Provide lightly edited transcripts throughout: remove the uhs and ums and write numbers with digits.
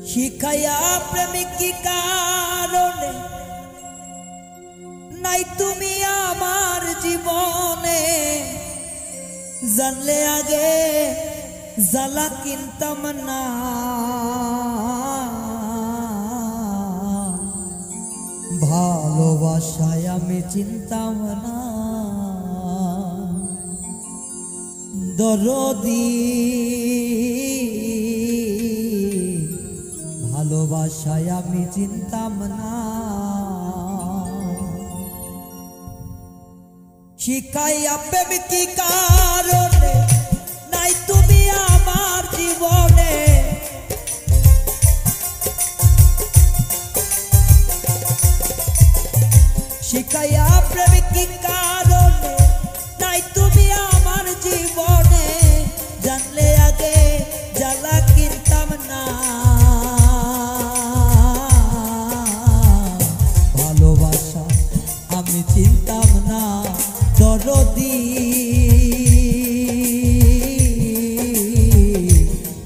শিখাইয়া প্রেমিক কি কারণে নাই তুমি আমার জীবনে, জানলে আগে জ্বালা কিনতাম না। ভালোবাসায় আমি চিনতাম না দরদি, ভালোবাসায় আমি চিনতাম না। শিখাইয়া প্রেমিক কি কারণে নাই তুমি আমার জীবনে, শিখাইয়া প্রেমিক কি কারণে নাই তুমি আমার জীবনে, জানলে আগে জ্বালা কিনতাম না। ভালোবাসা আমি চিনতাম না দরদি,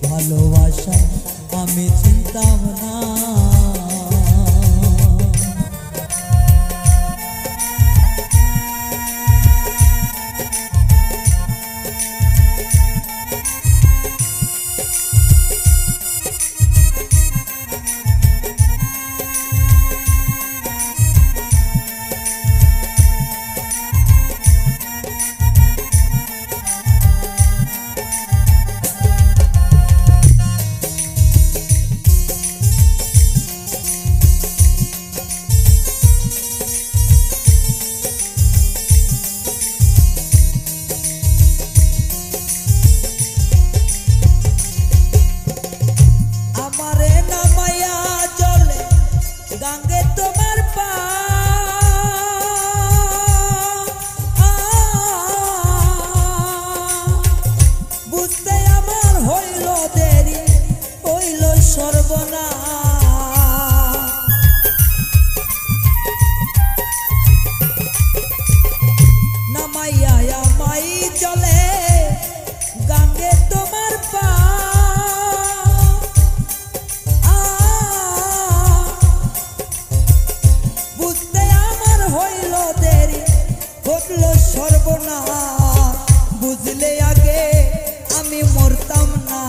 ভালোবাসা আমি চিনতাম না। গাঙ্গে তোমার পা বুঝতে আমার হইল দেরি, হইল সর্বনাশ। নামাইয়া আমাই চলে গাঙ্গে তোমার পা, সর্বনাশ। বুঝলে আগে আমি মরতাম না,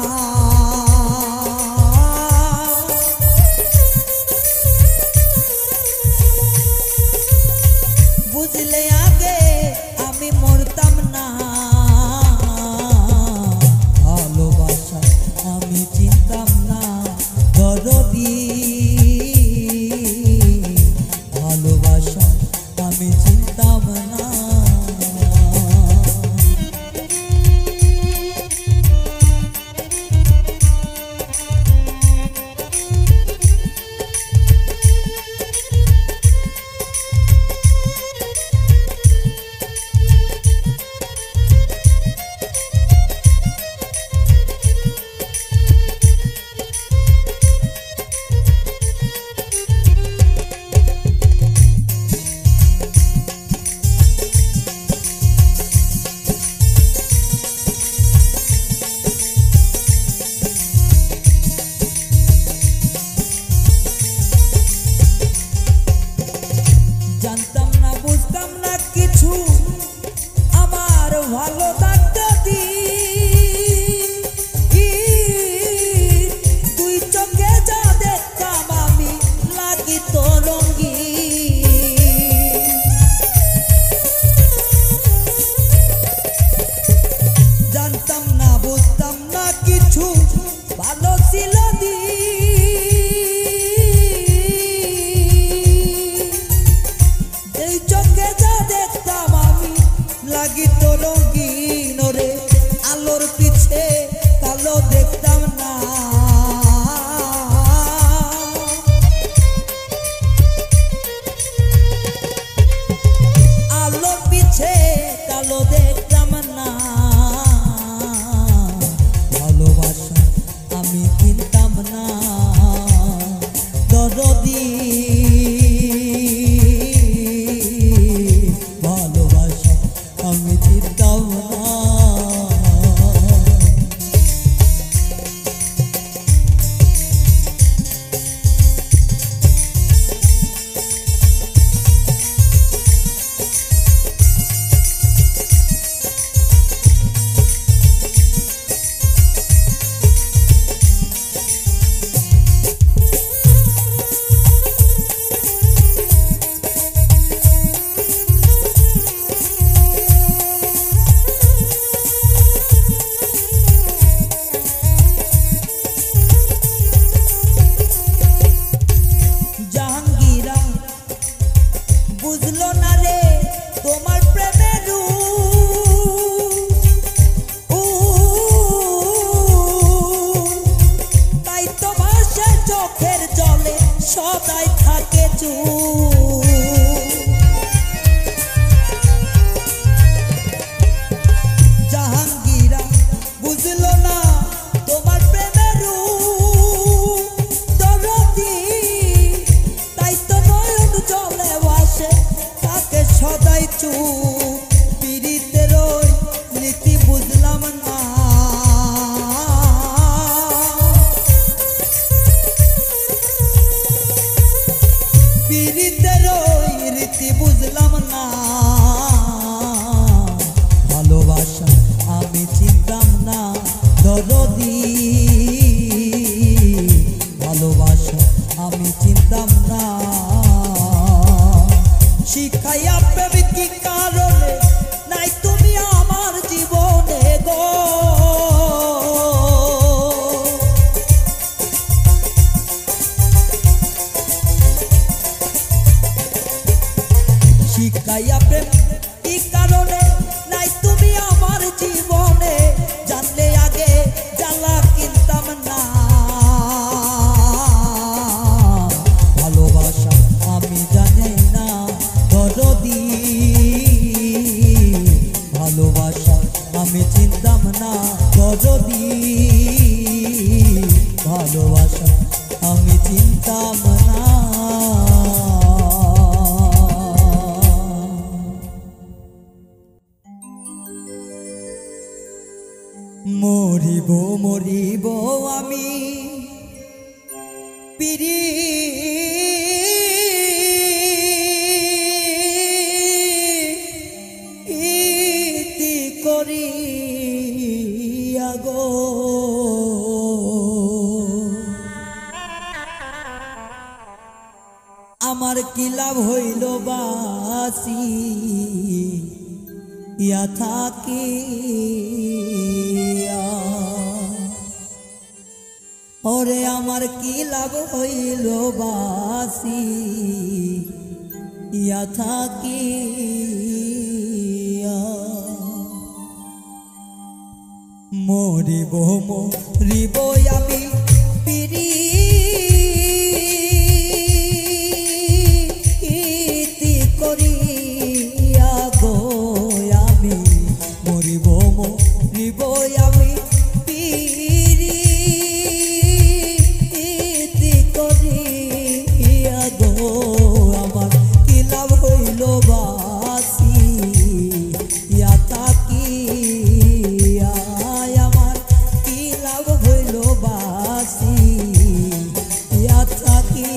দরদি ভালোবাসা আমি চিনতাম না শিখাইয়া প্রেমে কি কারণে নাই তুমি আমার জীবনে গো শিখাইয়া প্রেম কি কারণে নাই তুমি আমার জীবনে জানলে আগে জ্বালা কিনতাম না ভালোবাসা আমি জানি না দরদি ভালোবাসা আমি চিনতাম না দরদি ভালোবাসা আমি চিনতাম না মরিব মরিব আমি প্রীতি করিয়া গো আমার কি লাভ হইল বাসি ইয়া থাকি ওরে আমার কি লাভ হইল বাসি ইয়া থাকি মরিব মরিব আমি প্রীতি করিয়া গো আমি মরিব মরিব আমি প্রীতি করিয়া গো আমার কি লাভ হইল বাসি ইয়া থাকি আমার কি লাভ হইল বাসি ইয়া থাকি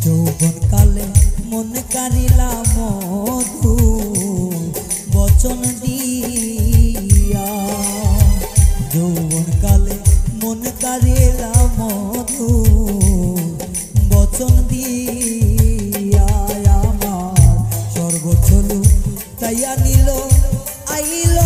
যৌবনকালে মন কারিলা মধু বচন দিয়া যৌবনকালে মন কারিলা মধু বচন দিয়া আমার সর্বোচ্চ তাইয়া নিল আইল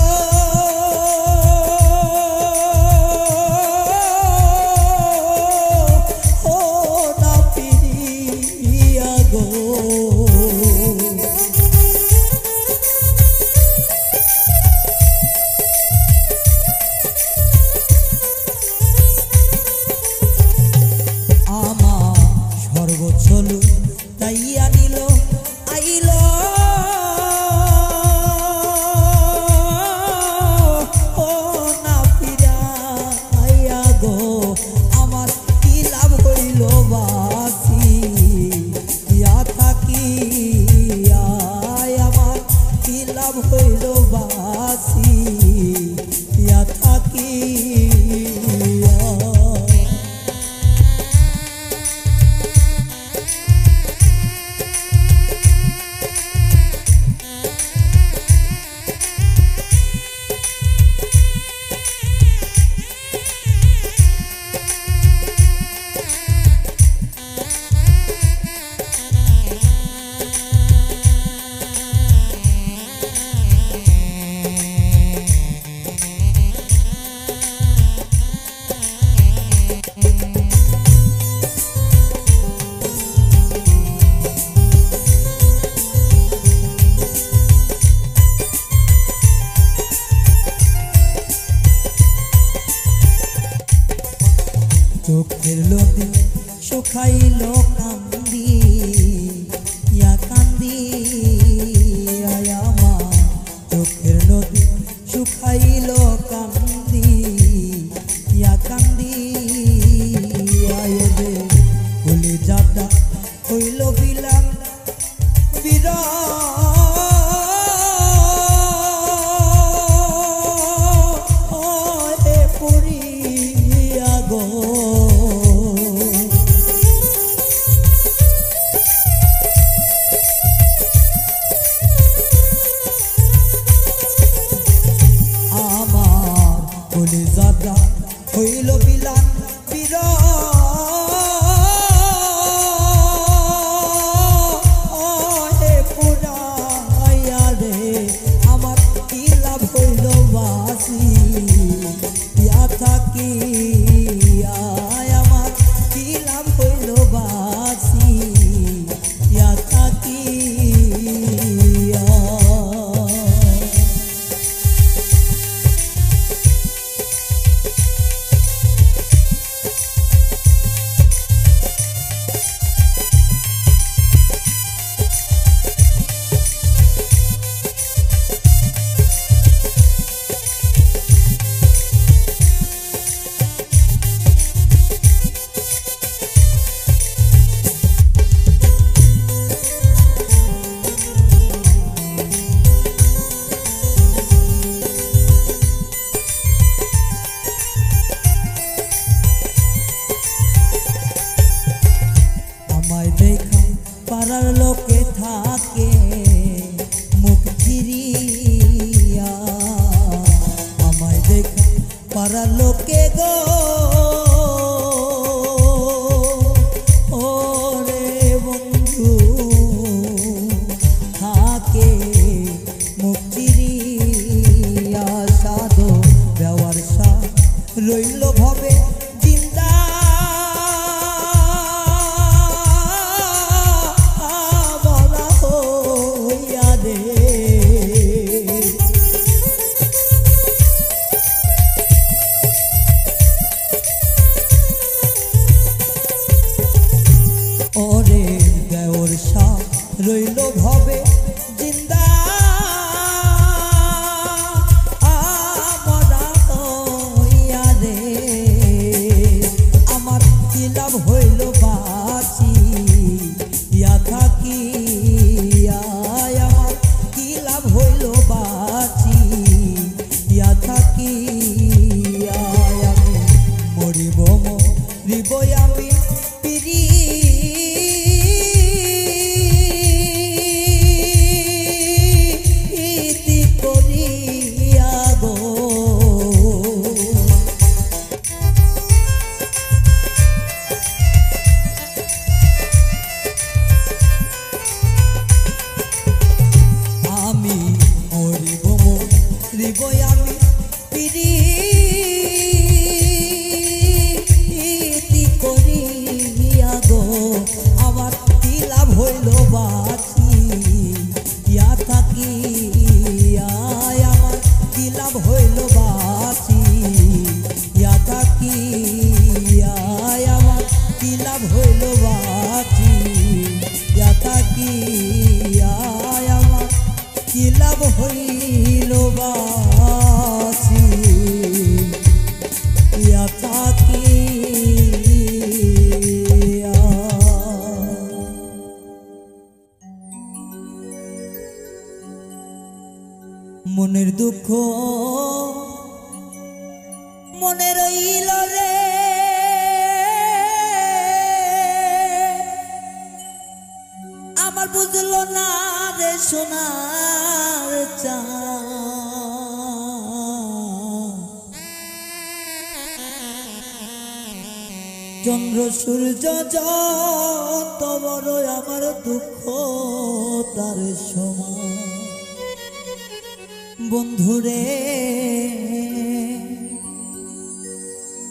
তাইয়া নিল আইল ও না ফিরাইয়া গো আমার কি লাভ হইল বাসি ইয়া থাকি আমার কি লাভ হইল বাসি ইয়া থাকি শুকাইল কান্দি ইয়া কান্দি আমার চোখের নদী শুকাইল কান্দি ইয়া কান্দি আয়রে কলিজাটা হইল বিলাপ বিরহে পড়িয়া গো আমার কলিজাটা হইল বিলাপ বিরহে পুরাইয়া রে আমার কি লাভ হইল বাসি ইয়া থাকি আমার কি লাভ হইল বাসি ইয়া থাকি পাড়ার লোকে থাকে মুখ চিরিয়া আমায় দেখা পাড়ার লোকে গো ওরে বন্ধু থাকে মুখ চিরিয়া সাধু দেওয়ার সা রইল ভবে জিন্দা ওরে দেওর সাপ রইল ভবে জিন্দা আমরা হইয়া রে আমার কি লাভ হইল বাঁচি ইয়া থাকি আমার কি লাভ হইল বাঁচি ইয়া থাকি আমি মরিব মরিব আমি প্রীতি করিয়া গো আমার কি লাভ হইল বাঁচি ইয়া থাকি আমার কি লাভ হইল বাঁচি ইয়া থাকি আমার কি লাভ হইল বাঁচি ইয়া থাকি আমার কি লাভ হইল বাঁচি ইয়া থাকি মনের দুঃখ মনে রইল রে আমার বুঝলো না রে সোনার চন্দ্র সূর্য যত বড় আমার দুঃখ তার সমান বন্ধুরে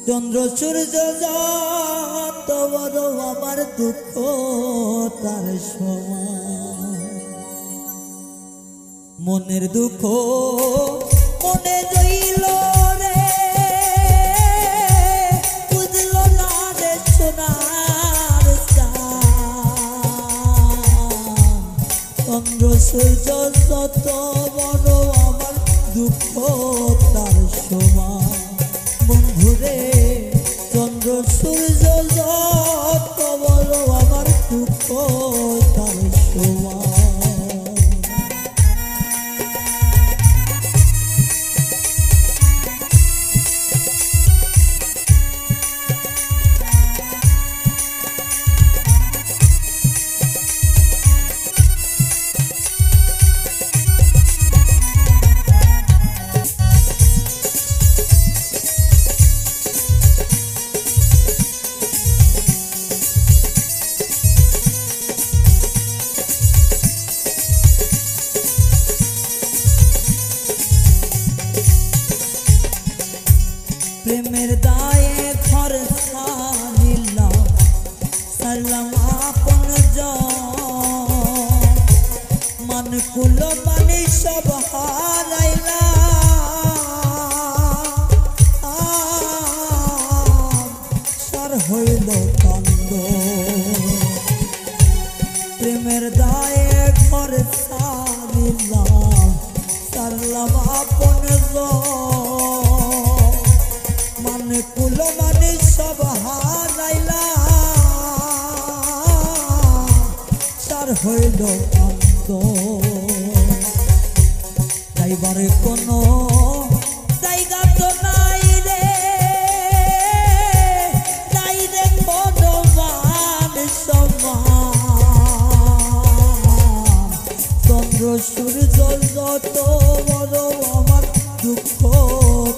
চন্দ্র সূর্য যত বড় আমার দুঃখ তার সমান মনের দুঃখ মনে রইল রে বুঝলো না রে সোনার সূর্য যত বড় আমার দুঃখ তার সমান বন্ধুরে চন্দ্র সূর্য যত বড় আমার দুঃখ তার সমান প্রেমের দায়ে ঘর ছাড়িলাম সারলাম আপন মান কুল মানে সব হারাইলাম সার হইল কান্দ প্রেমের দায়ে ঘর ছাড়িলাম সারলাম আপন মানে কুল মানে সব হারাইলাম সার হইল কান্দ যাইবারে কোনো জায়গা তো নাই রে নাই রে কোনো মান সমান চন্দ্র সূর্য যত বড় আমার দুঃখ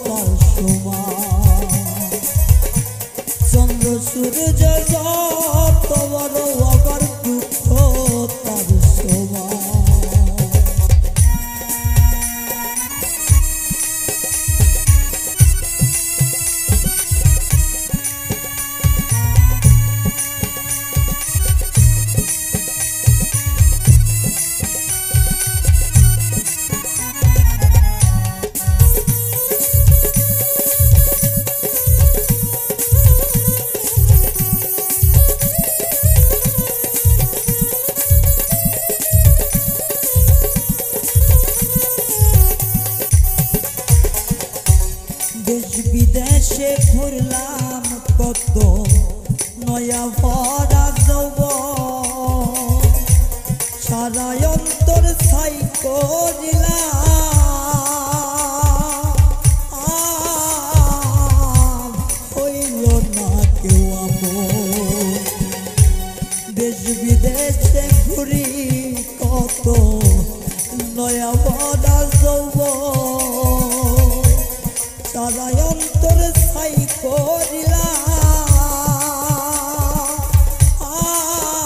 তার সমান চন্দ্র সূর্য যত বড় আমার দুঃখ তার সমান দেশ বিদেশে ঘুরলাম কত নয়া ভরা যৌবন সারা অন্তর ছাই করিলাম হইল না কেউ আপন দেশ বিদেশে ঘুরি কত নয়া ভরা যৌবন সারা অন্তর ছাই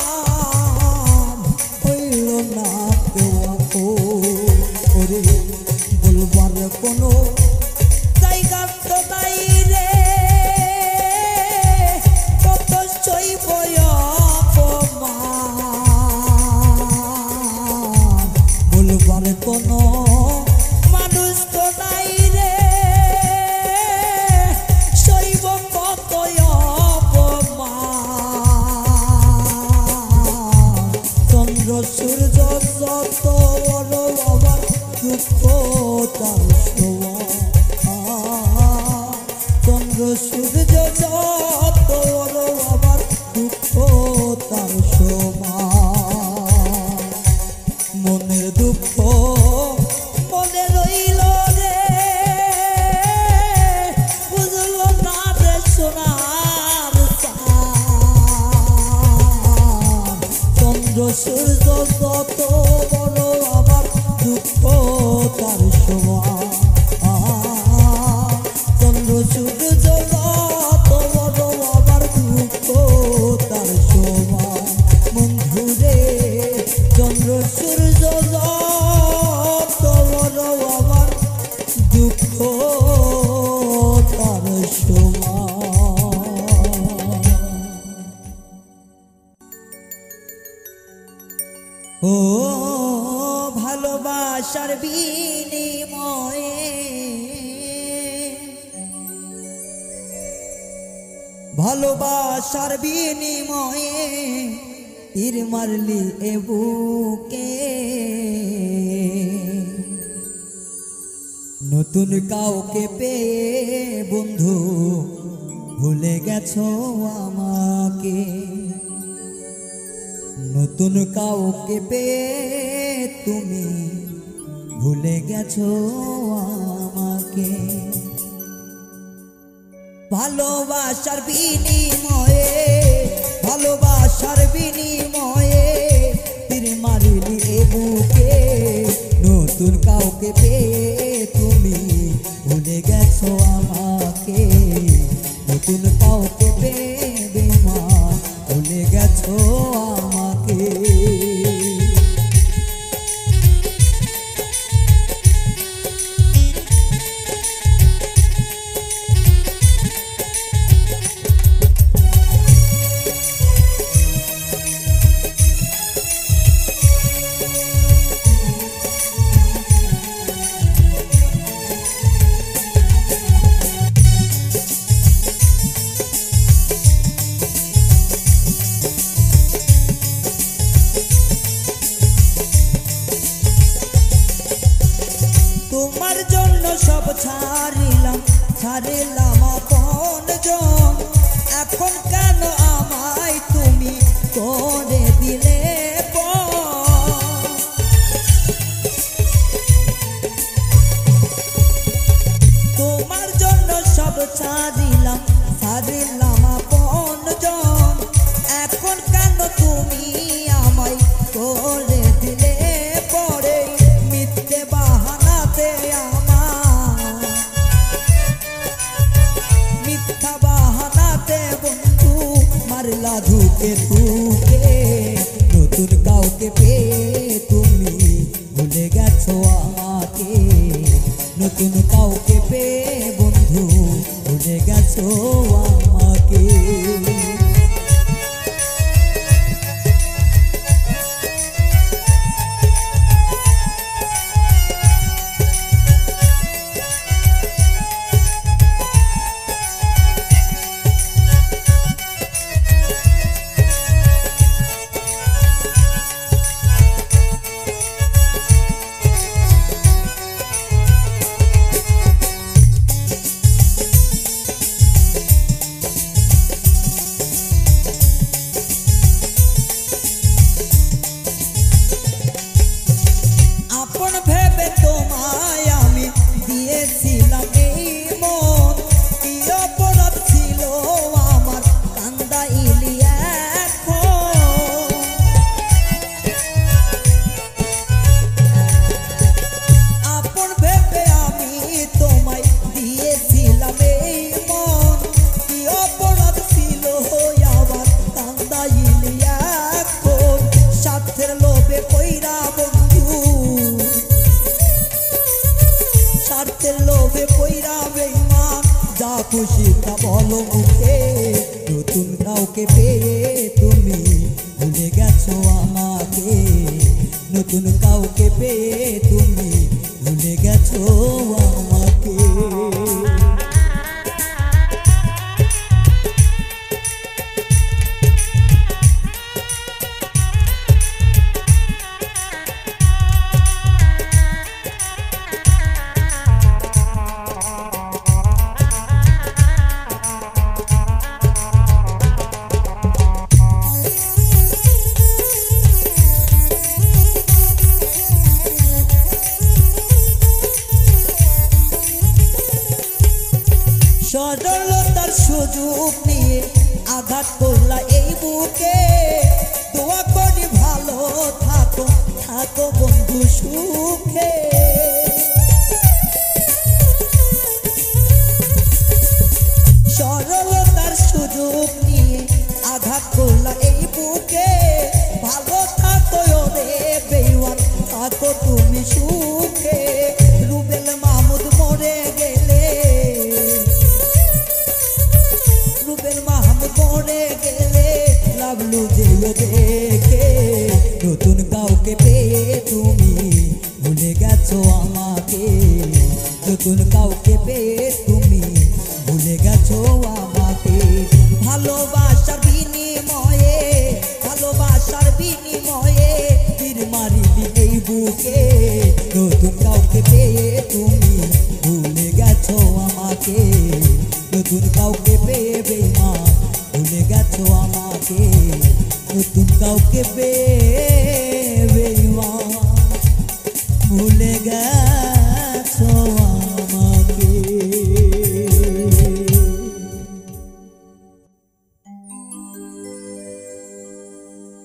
করিলাম হইল না কেউ করে বলবার কোনো জায়গা তো নাই রে কত সইব অপমান বলবার কোনো মানুষ তো নাই রে সূর্য যত বড় আমার দুঃখ তার সমান চন্দ্র সূর্য যত বড় আমার দুঃখ তার সমান মনের দুঃখ মনে রইল রে বুঝল না রে সোনার চন্দ্র সূর্য যত বড় আমার দুঃখ তার সমান চন্দ্র সূর্য যত বড় আমার দুঃখ তার সমান বন্ধুরে চন্দ্র সূর্য যত বড় আমার দুঃখ তার সমান ও ভালোবাসার বিনিময়ে ভালোবাসার বিনিময়ে তীর মারলি এ বুকে নতুন কাউকে পেয়ে বন্ধু ভুলে গেছো আমাকে নতুন কাউকে পেয়ে তুমি ভুলে গেছো আমাকে ভালোবাসার বিনিময়ে তীর মারলি এ বুকে নতুন কাউকে পেয়ে তুমি ভুলে গেছো আমাকে নতুন কাউকে পেয়ে বেমান ভুলে গেছো আমাকে তোমার জন্য সব ছাড়িলাম আপনজন এখন কেন আমায় তুমি করে দিলে তোমার জন্য সব ছাড়িলাম আপনজন এখন কেন তুমি আমায় করে দিলে পরে মিথ্যে বাহানাতে মিথ্যা বাহানাতে বন্ধু মারলা ধুকে ধুকে নতুন কাউকে পেয়ে তুমি ভুলে গেছো আমাকে নতুন কাউকে পেয়ে বন্ধু ভুলে গেছো আমাকে তোমায় আমি দিয়েছিলাম এই মন কি অপরাধ ছিল আমার কান্দাইলি এখন আপন ভেবে আমি তোমায় দিয়েছিলাম এই মন কি অপরাধ ছিল আমার কান্দাইলি এখন স্বার্থের লোভে কইরা স্বার্থের লোভে পইরা বেঈমান যা খুশি তা বলো মুখে নতুন কাউকে পেয়ে তুমি ভুলে গেছো আমাকে নতুন কাউকে পেয়ে তুমি ভুলে গেছো আমাকে সরলতার সুযোগ নিয়ে আঘাত করলা এই বুকে দোয়া করি ভালো থাকো থাকো বন্ধু সুখে সরলতার সুযোগ নিয়ে আঘাত করলা এই বুকে ভালো থাকো রে বেঈমান থাকো তুমি সুখে রুবেল মাহমুদ মরে গেলে লাভলু যেও দেখে নতুন কাউকে পেয়ে তুমি ভুলে গেছো বুকে নতুন কাউকে পেয়ে তুমি ভুলে গেছো আমাকে নতুন কাউকে পেয়ে বেঈমান ভুলে গেছো আমাকে নতুন কাউকে পেয়ে বেঈমান ভুলে গেছো আমাকে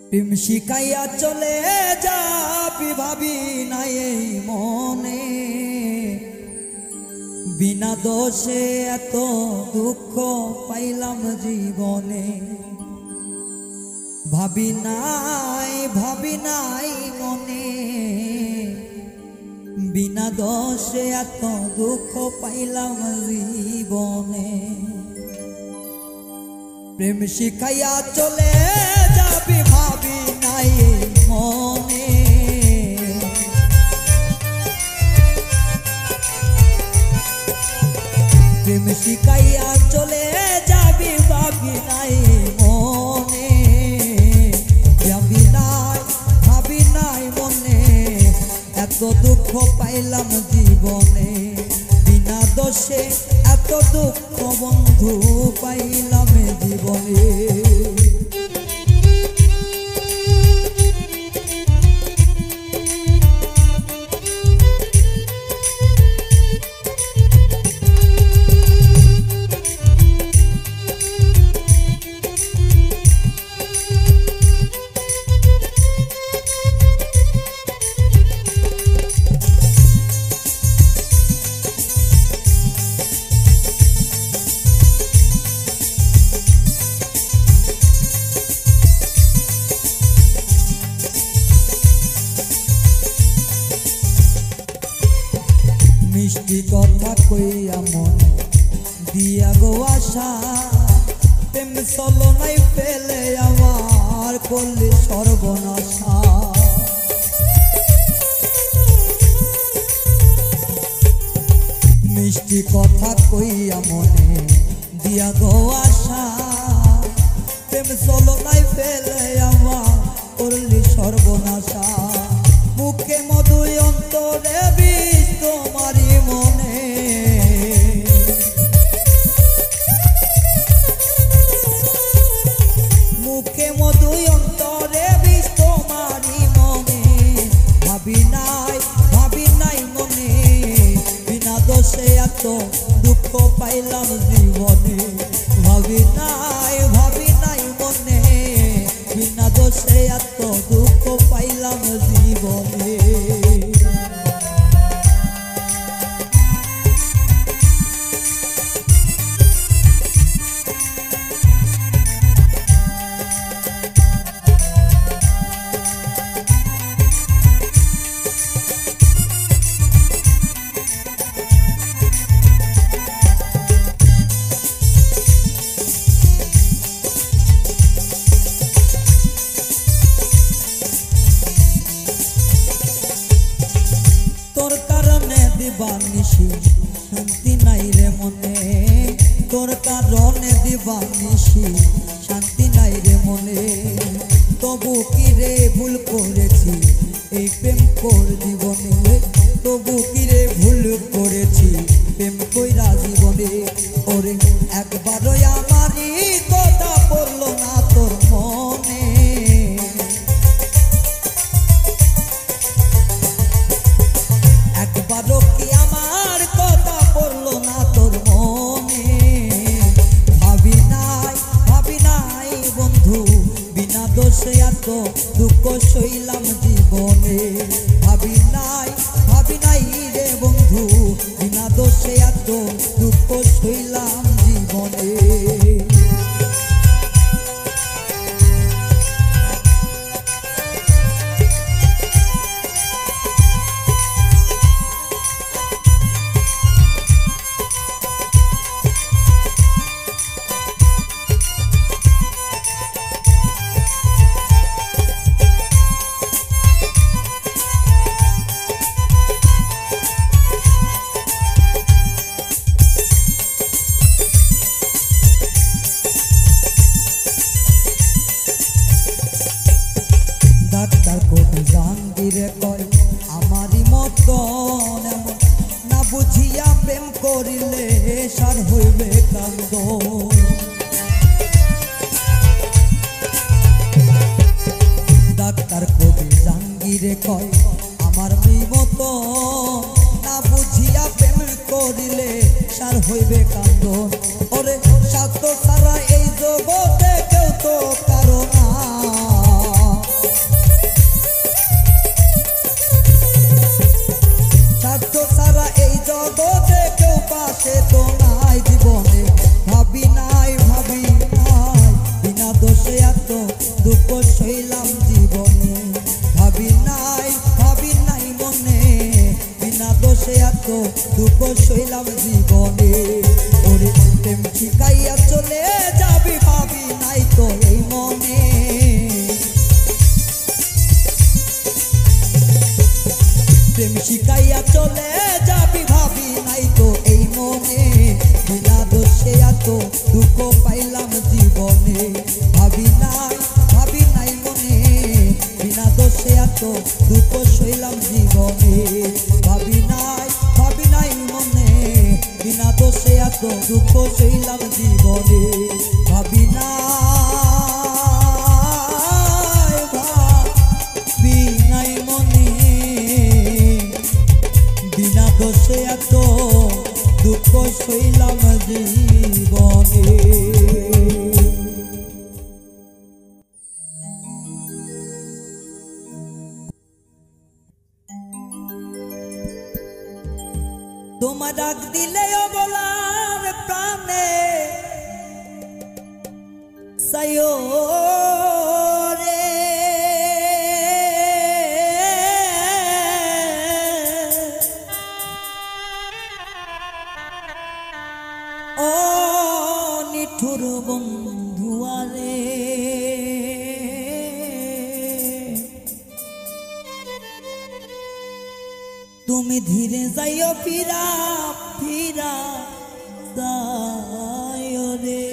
প্রেম শিখাইয়া চলে যাবি ভাবি নাই এই মনে বিনা দোষে এত দুঃখ পাইলাম জীবনে ভাবি নাই মনে বিনা দোষে এত দুঃখ পাইলাম জীবনে প্রেম শিখাইয়া চলে যাবি ভাবি নাই মনে প্রেম শিখাইয়া চলে যাবি ভাবি নাই মনে ভাবি নাই মনে এত দুঃখ পাইলাম জীবনে বিনা দোষে এত দুঃখ বন্ধু পাইলাম জীবনে মিষ্টি কথা কইয়া মন দিয়া গো আশা প্রেম চলনাই ফেলে আমার করলে সর্বনাশা মিষ্টি কথা কইয়া মনে দিয়া গো আশা প্রেম চলনাই ফেলে আমার করলে সর্বনাশা মুখে মধু অন্তরে বিষ তোমারই মনে মুখে মধু অন্তরে বিষ তোমারই মনে ভাবি নাই মনে বিনা দোষে এত দুঃখ পাইলাম জীবনে ভাবি নাই মনে বিনা দোষে এত দুঃখ পাইলাম জীবনে তোর কারণে দিবানিশি শান্তি নাই রে মনে তোর কারণে দিবানিশি শান্তি নাই রে মনে তবু কি রে ভুল করেছি এই প্রেম কর জীবনে তবু কি রে ভুল করেছি প্রেম কইরা জীবনে ওরে একবারই আমারই কথা পড়লো না তোর মনে একবারও কি আমার কথা পড়লো না তোর মনে ভাবি নাই বন্ধু বিনা দোষে এত দুঃখ সইলাম জীবনে ভাবি নাই রে বন্ধু বিনা দোষে এত দুঃখ সইলাম জীবনে ডাক্তার কোটে জাহাঙ্গীরে কয় হইবে কান্দ ডাক্তার কবি জাহাঙ্গীরে কয় আমার মেয়ে মতো না বুঝিয়া প্রেম করিলে সার হইবে কান্দ ওরে স্বার্থ ছাড়া এই জগতে কেউ তো কারো না স্বার্থ ছাড়া এই জগতে কেউ পাশে তো নাই জীবনে ভাবি নাই বিনা দোষে এত দুঃখ সইলাম জীবনে ভাবি নাই মনে বিনা দোষে এত দুঃখ সইলাম জীবনে ওরে প্রেম শিখাইয়া চলে যাবি ভাবি নাই তো এই মনে প্রেম শিখাইয়া চলে যাবি ভাবি নাই তো এই মনে বিনা দোষে এত দুঃখ পাইলাম জীবনে ভাবি নাই মনে বিনা দোষে এত দুঃখ সইলাম জীবনে ভাবি নাই মনে বিনা দোষে এত দুঃখ সইলাম জীবনে ভাবি নাই মনে বিনা দোষে এত দুঃখ সইলাম জীবনে তোমার ডাক দিলে অবলার প্রাণে সায়ো রে ও নিঠুর বন্ধুয়ারে তুমি ধীরে যাইও ফিরা যাইও রে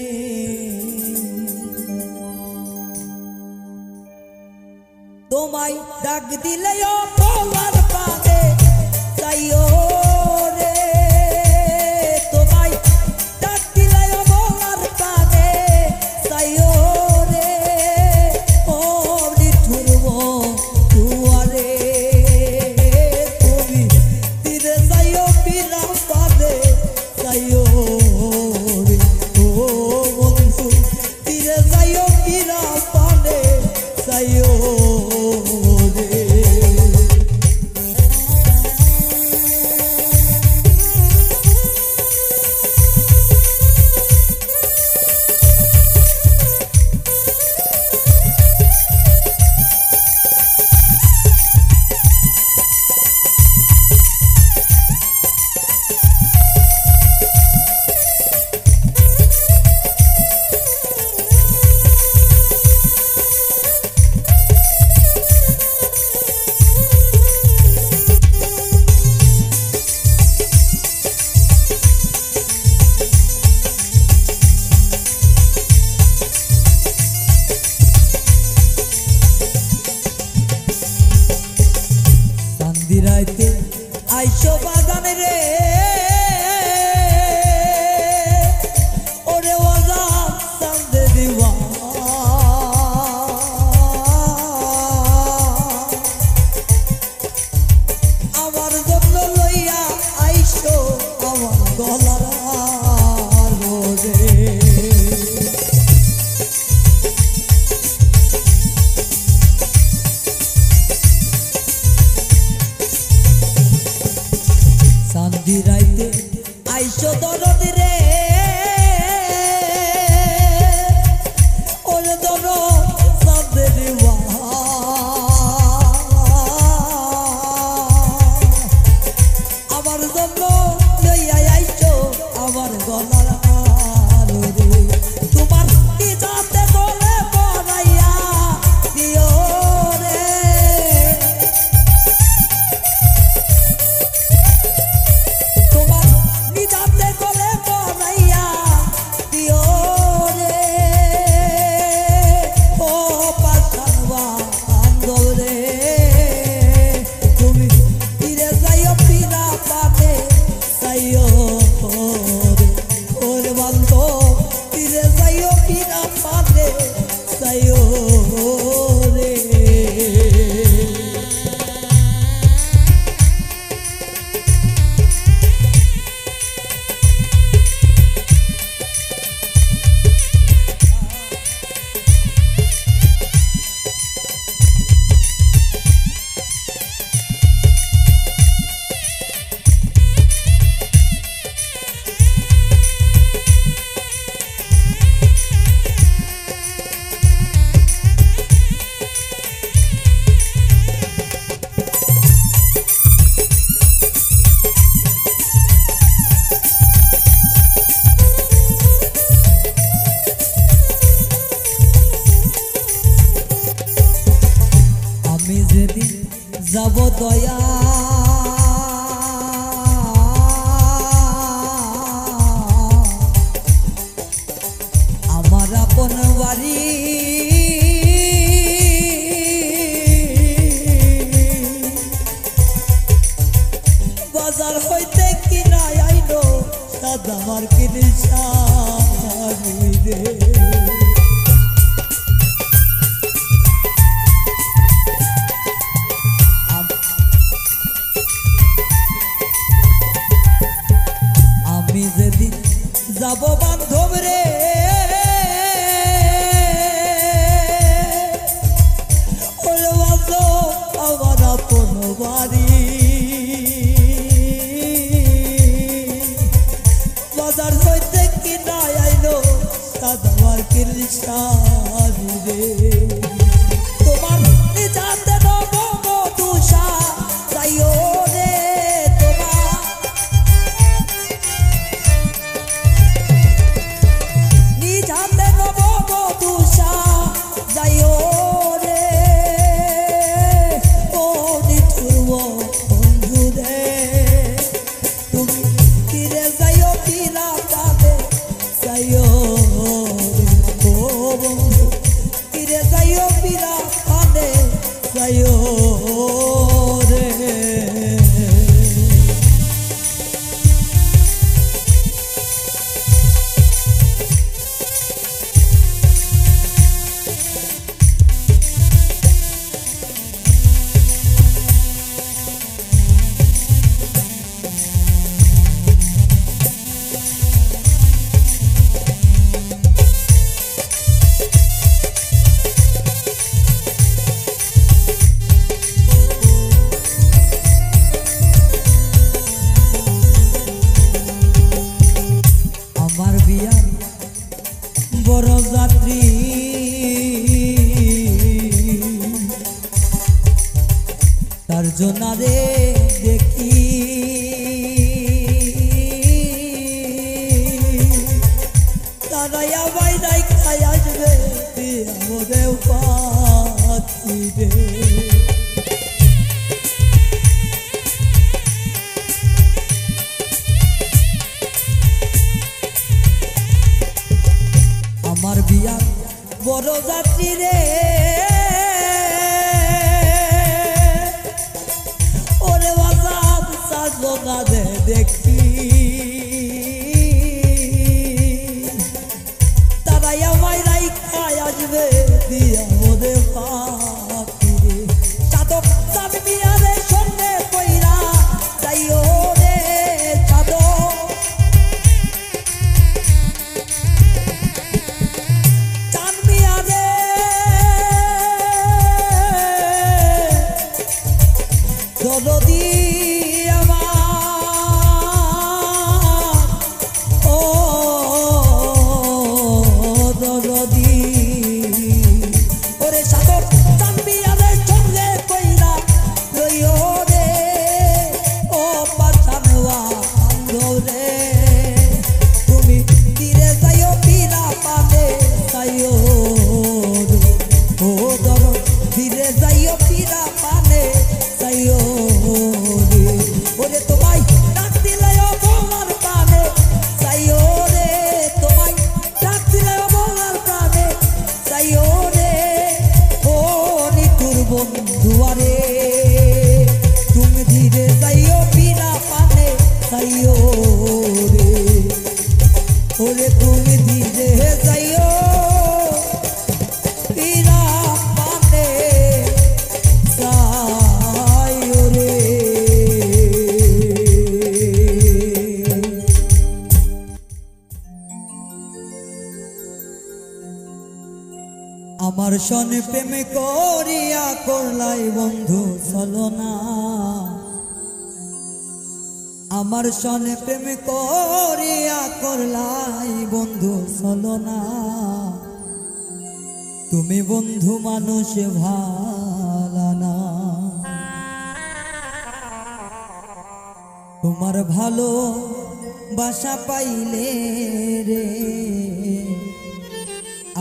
তোমায় ডাক দিলেও তোমার পানে যাইও রে তোমায় ডাক দিলেও তোমার পানে যাইও রে ও নিঠুর বন্ধুয়ারে যাইও রে ও বন্ধু তীরে যাইও ফিরা পানে যাইও রে রাইতে আইসো বাগানে রে ওরে ওজা চান্দে দিবা আমার জন্য লইয়া আইসো আমার গলার রে চাঁদি রাইতে আইসো দরদ রে ওরে দর চাঁদে দিবা আমার জন্য লইয়া আইসো আমার গলার রে তোমার যাতে দলে পড়াইয়া দিও রে তোমার নিজাতে গলে আমি যেদিন যাব দয়া আমার আপন বাড়ি বাজার হইতে কিনা আইলো সাদা মার্কেটের শাড়ি রে আমি যেদিন যাব বান্ধব রে ওরে বান্ধব আমার আপন বাড়ি বাজার হইতে কিনা আইলো সাদা মার্কেটের শাড়ি রে তোমার নিজাতে নব মধুসা যাইও রে তোমার নিজাতে নব মধুসা যাইও রে ও নিঠুর বন্ধু রে তুমি ফিরে যাইও ফিরা পাবে যাইও রে ও বন্ধু ফিরে যাইও ফিরা পাবে যাইও রে আমার বিয়ার বড় যাত্রী তার জন্য রে দেখি তারাইয়া বাইদাই খাই আসবে আমাদের পাখি রে আমার বিয়ার বড় যাত্রী রে ওরে বাজার সাজনা দে দেখি তারাই আমায় রাই খাই আসবে দিয়া ওদের পাখি রে চাদর চাঁদ বিয়ারে সন্ধ্যে কইরা যাইও রে চাদর দরদি আমার ও দরদি ওরে সাদর চাঁদবি আরে সঙ্গে কইরা লইও রে ও পাছানোয়া রে তুমি তীরে যাইও ফিরা পাবে যাইও রে ও দর ফিরে যাইও ফিরা পাবে যাইও রে ওরে তোমায় ডাক দিলে অবলার প্রাণে যাইও রে তোমায় ডাক দিলে অবলার প্রাণে যাইও রে ও নিতুর বন্ধু আরে তুমি ধীরে যাইও ফিরা পানে যাইও রে ওরে তুমি ধীরে যাইও ফিরা পানে যাইও রে আমার সনে প্রেম করিয়া করলাই বন্ধু ছলনা আমার সনে প্রেম করিয়া করলাই বন্ধু ছলনা তুমি বন্ধু মানুষ ভালো না তোমার ভালো বাসা পাইলে রে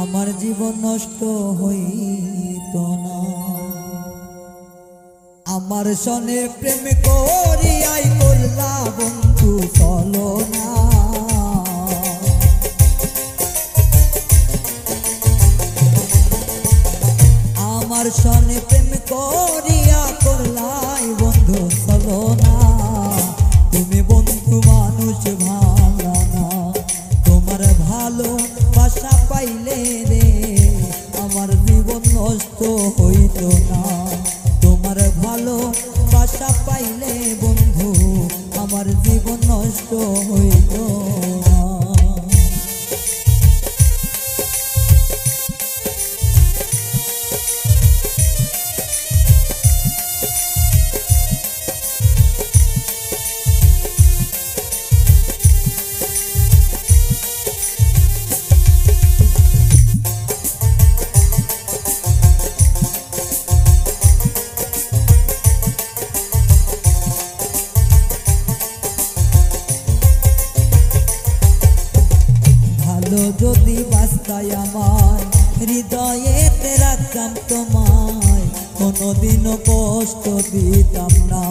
আমার জীবন নষ্ট হইত না আমার সনে প্রেম করিয়াই করলা বন্ধু চলো না। আমার সনে প্রেম করিয়া করলাই বন্ধু চলো না। তুমি বন্ধু মানুষ ভালো না, তোমার ভালো বাসা পাইলে রে আমার জীবন নষ্ট হইত না। তোমার ভালো বাসা পাইলে বন্ধু আমার জীবন নষ্ট হইত না। যদি বাস্তায় আমার হৃদয়েতে রাখতাম তোমায়, কোনোদিনও কষ্ট দিতাম না।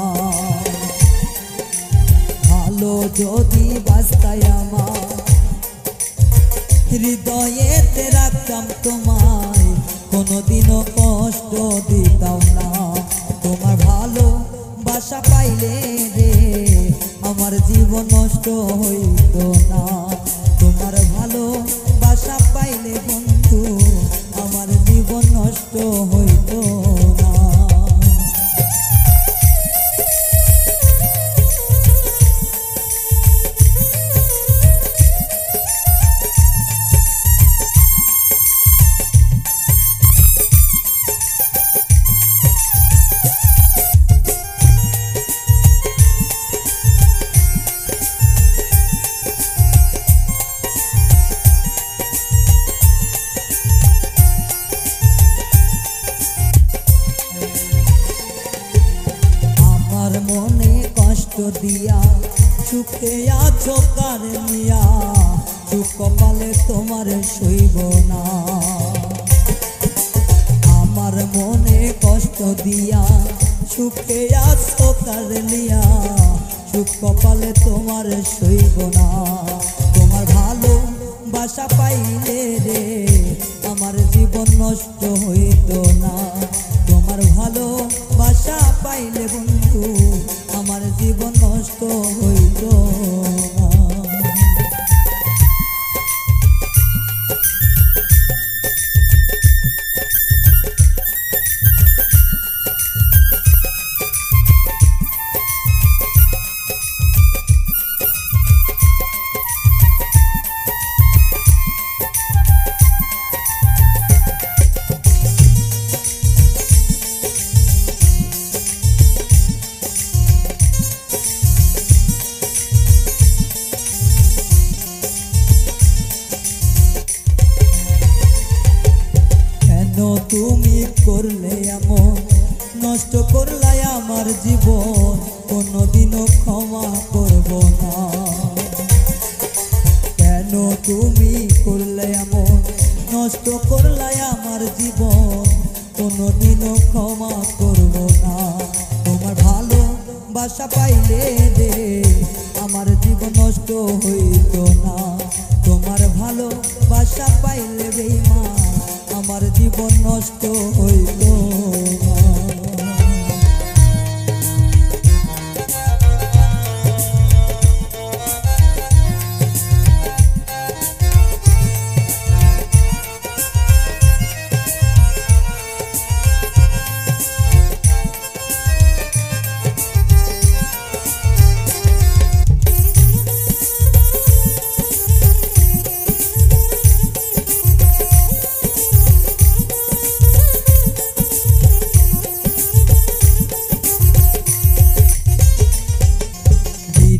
ভালো যদি বাস্তায় আমার হৃদয়েতে রাখতাম তোমায়, কোনোদিনও কষ্ট দিতাম না। তোমার ভালো বাসা পাইলে রে আমার জীবন নষ্ট হইত না। তোমার ভালো বাসা পাইলে বন্ধু আমার জীবন নষ্ট হইত না। মনে কষ্ট দিয়া সুখে আছো কার নিয়া, সুখ কপালে তোমার সইব না। আমার মনে কষ্ট দিয়া সুখে আছো কার নিয়া, সুখ কপালে তোমার সইব না। তোমার ভালো বাসা পাইলে রে আমার জীবন নষ্ট হইত না। তোমার ভালো বাসা পাইলে বন্ধু আমার জীবন নষ্ট হইত না। তুমি করলে এমন নষ্ট করলাই আমার জীবন, কোনোদিনও ক্ষমা করব না। কেন তুমি করলে এমন নষ্ট করলাই আমার জীবন, কোনোদিনও ক্ষমা করব না। তোমার ভালো বাসা পাইলে রে আমার জীবন নষ্ট হইত না। তোমার ভালো বাসা পাইলে বেঈমান আমার জীবন নষ্ট হইল না।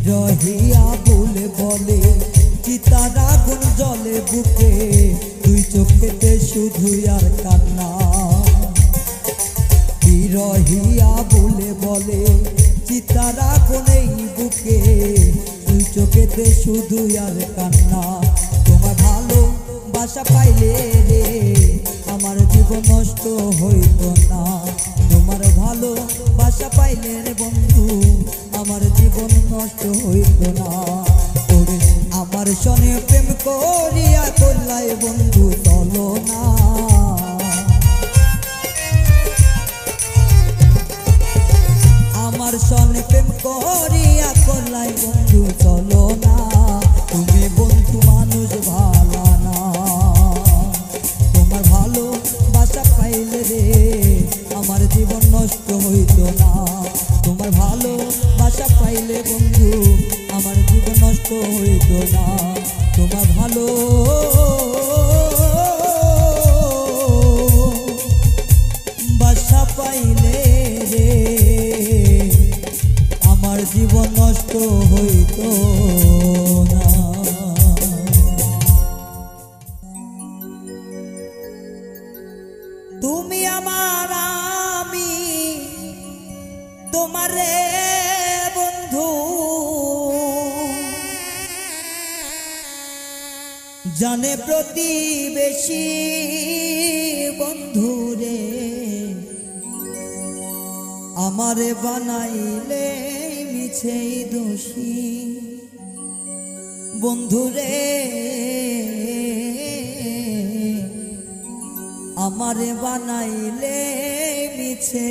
রহিয়া বলে বলে চিতার আগুন জলে বুকে, দুই চোখেতে শুধু আর কান্না। রহিয়া বলে বলে চিতার আগুন এই বুকে, দুই চোখেতে শুধু আর কান্না। তোমার ভালো বাসা পাইলে রে আমার জীবন নষ্ট হইত না। তোমার ভালো বাসা পাইলে রে বন্ধু আমার জীবন নষ্ট হইত না। ওরে আমার সনে প্রেম করিয়া করলাই বন্ধু চলো না। আমার সনে প্রেম করিয়া করলাই বন্ধু চলো না। তুমি বন্ধু মানুষ ভালো না, তোমার ভালো বাসা পাইলে রে আমার জীবন নষ্ট হইত না। তোমার ভালো বাসা পাইলে বন্ধু আমার জীবন নষ্ট হইত না। তোমার ভালো বাসা পাইলে রে আমার জীবন নষ্ট হইত না। তুমি আমার আমি তোমারে বন্ধু জানে প্রতিবেশী বন্ধু রে আমারে বানাইলে মিছেই দোষী বন্ধু রে আমারে বানাইলে মিছে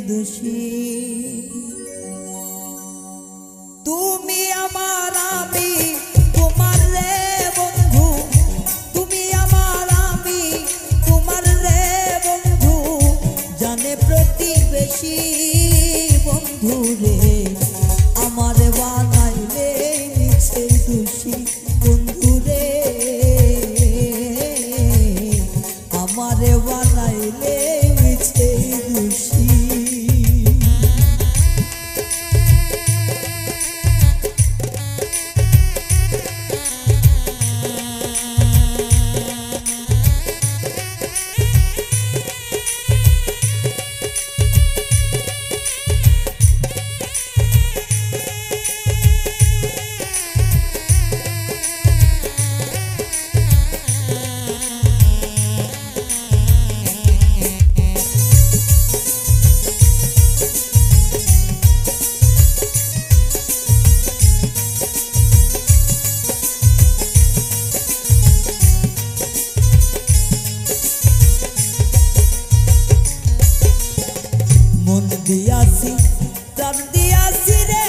দোষী। তুমি আমার আমি তোমার রে বন্ধু, তুমি আমার আমি তোমার রে বন্ধু জানে প্রতিবেশী বন্ধু রে আমারে বানাইলে মিছে দোষী বন্ধু রে আমারে বানাইলে মিছে দোষী। মন দিয়াছি প্রাণ দিয়াছি রে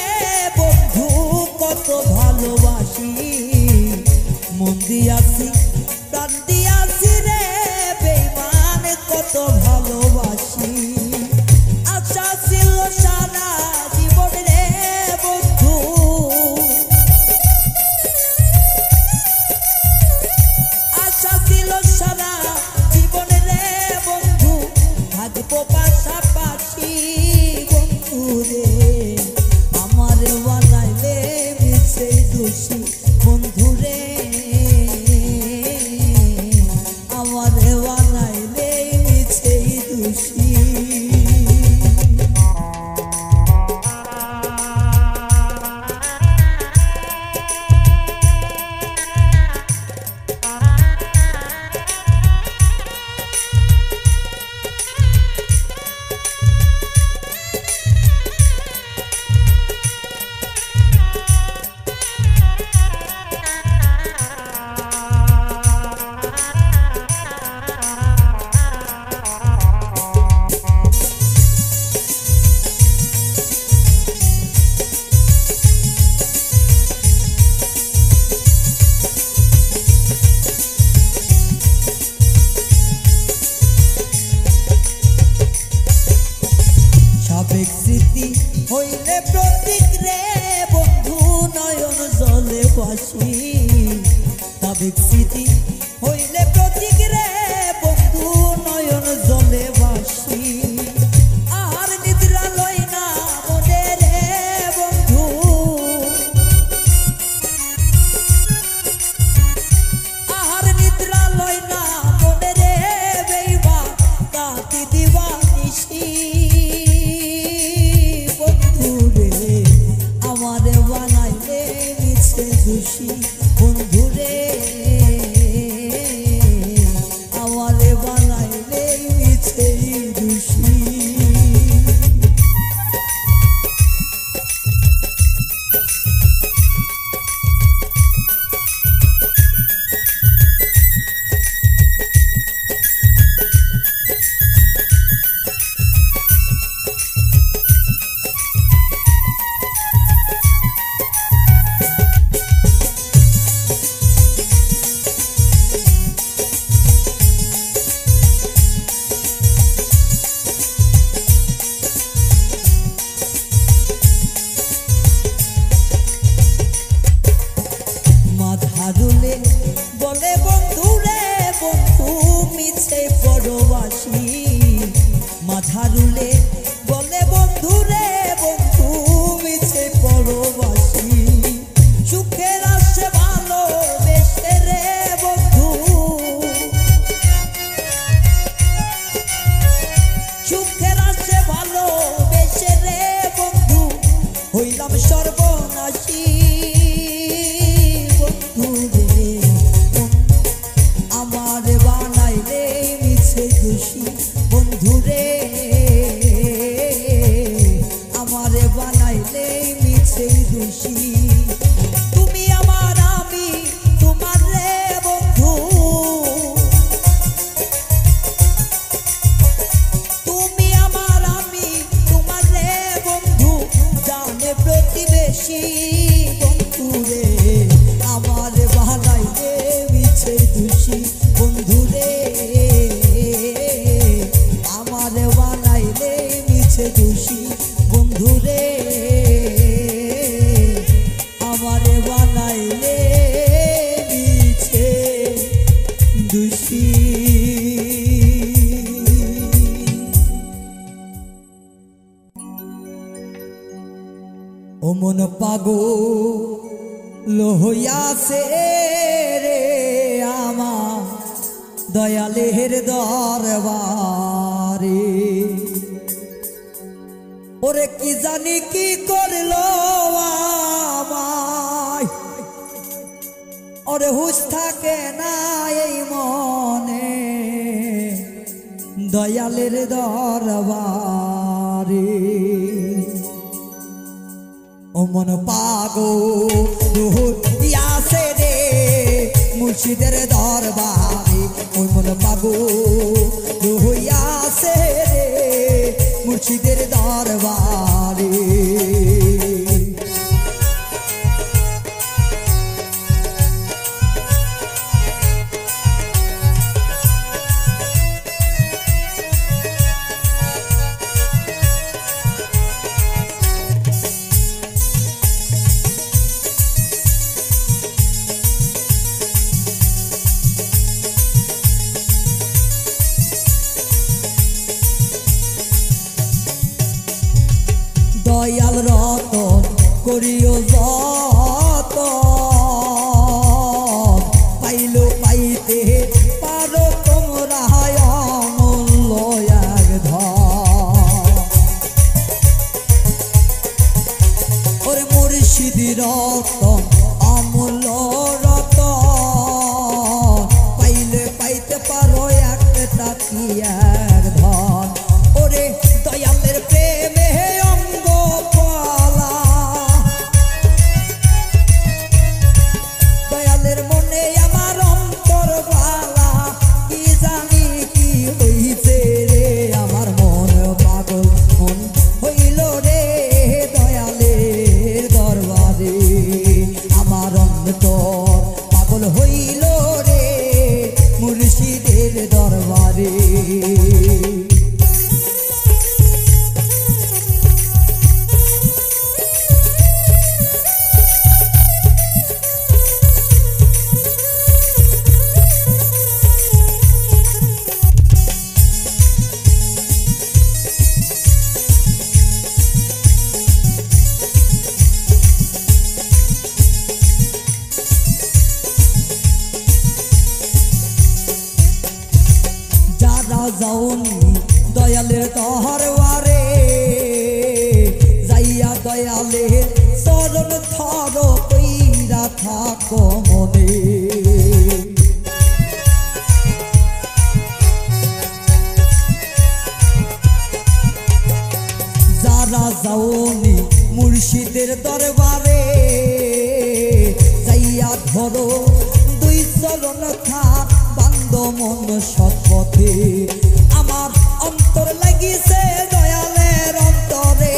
বন্ধু কত ভালোবাসি। মন দিয়াছি প্রাণ দিয়াছি রে বেঈমান কত ভালোবাসি। আশা ছিল সারা জীবন রে বন্ধু, আশা ছিল সারা জীবন রে বন্ধু থাকবো পাশাপাশি বন্ধু রে আমারে বানাইলে মিছে দোষী বন্ধু রে আমারে বানাইলে মিছে দোষী। সাবেক স্মৃতি হইলে প্রতীক রে বন্ধু নয়ন জলে বাসি। সাবেক স্মৃতি হইলে প্রতীক রে বন্ধু নয়ন জলে বাসি। আর নিদ্রা লয় না মনে রে বন্ধু, আর নিদ্রা লয় না মনে রে বেঈমান কাটি দিবা নিশি বন্ধু রে আমারে বানাইলে মিছে দোষী বন্ধু রে বন্ধুরে বন্ধু মিছে পরবাসী সুখের আসে ভালো বেশে রে বন্ধু সুখের আসে ভালো বেশে রে বন্ধু হইলাম সর্বনাশী বন্ধু রে আমার বানাইলে মিছে খুশি বন্ধু রে আমারে বানাইলে মিছে খুশি তুমি আমার আমি তোমার রে বন্ধু তুমি আমার আমি তোমার রে বন্ধু জানে প্রতিবেশী বন্ধু রে আমারে বানাইলে মিছে খুশি বন্ধু রে আমারে বানাইলে মিছে খুশি বন্ধু রে আমারে বানাইলে মিছে খুশি ও মন পাগল হইয়াছে রে আমার দয়ালের দরবারে ওরে কি জানি কি করলো আমায় ওরে হুঁশ থাকে না এই মনে দয়ালের দরবারে ও মন পাগল হইয়াছে রে মুর্শিদের দরবারে ওই মন পাগল হইয়াছে রে মুর্শিদের দরবারে দয়াল রতন করিও যত পাইলো পাইতে পারো তোমরা অমূল্য এক ধন ওরে মুর্শিদি রতন অমূল্য রতন পাইলে পাইতে পারো একটা কি এক ধন ওরে দয়ালের প্রেমে পাগল হইল রে মুর্শিদের দরবারে যাওনি দয়ালের দরবারে যাইয়া দয়ালের চরণ থর কইরা থাকো মনে যারা যাওনি মুর্শিদের দরবারে যাইয়া ধরো দুই চরণ থাক বান্ধ মন সৎপথে আমার অন্তর লাগিছে দয়ালের অন্তরে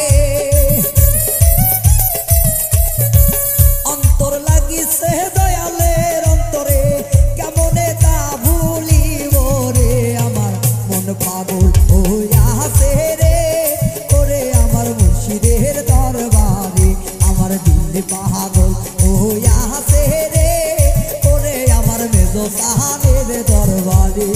অন্তর লাগিছে দয়ালের অন্তরে কেমনে তা ভুলিব রে আমার মন পাগল হইয়াছে রে ওরে আমার মুর্শিদের দরবারে আমার দিল পাগল হইয়াছে রে ওরে আমার মেজো সাহানের দরবারে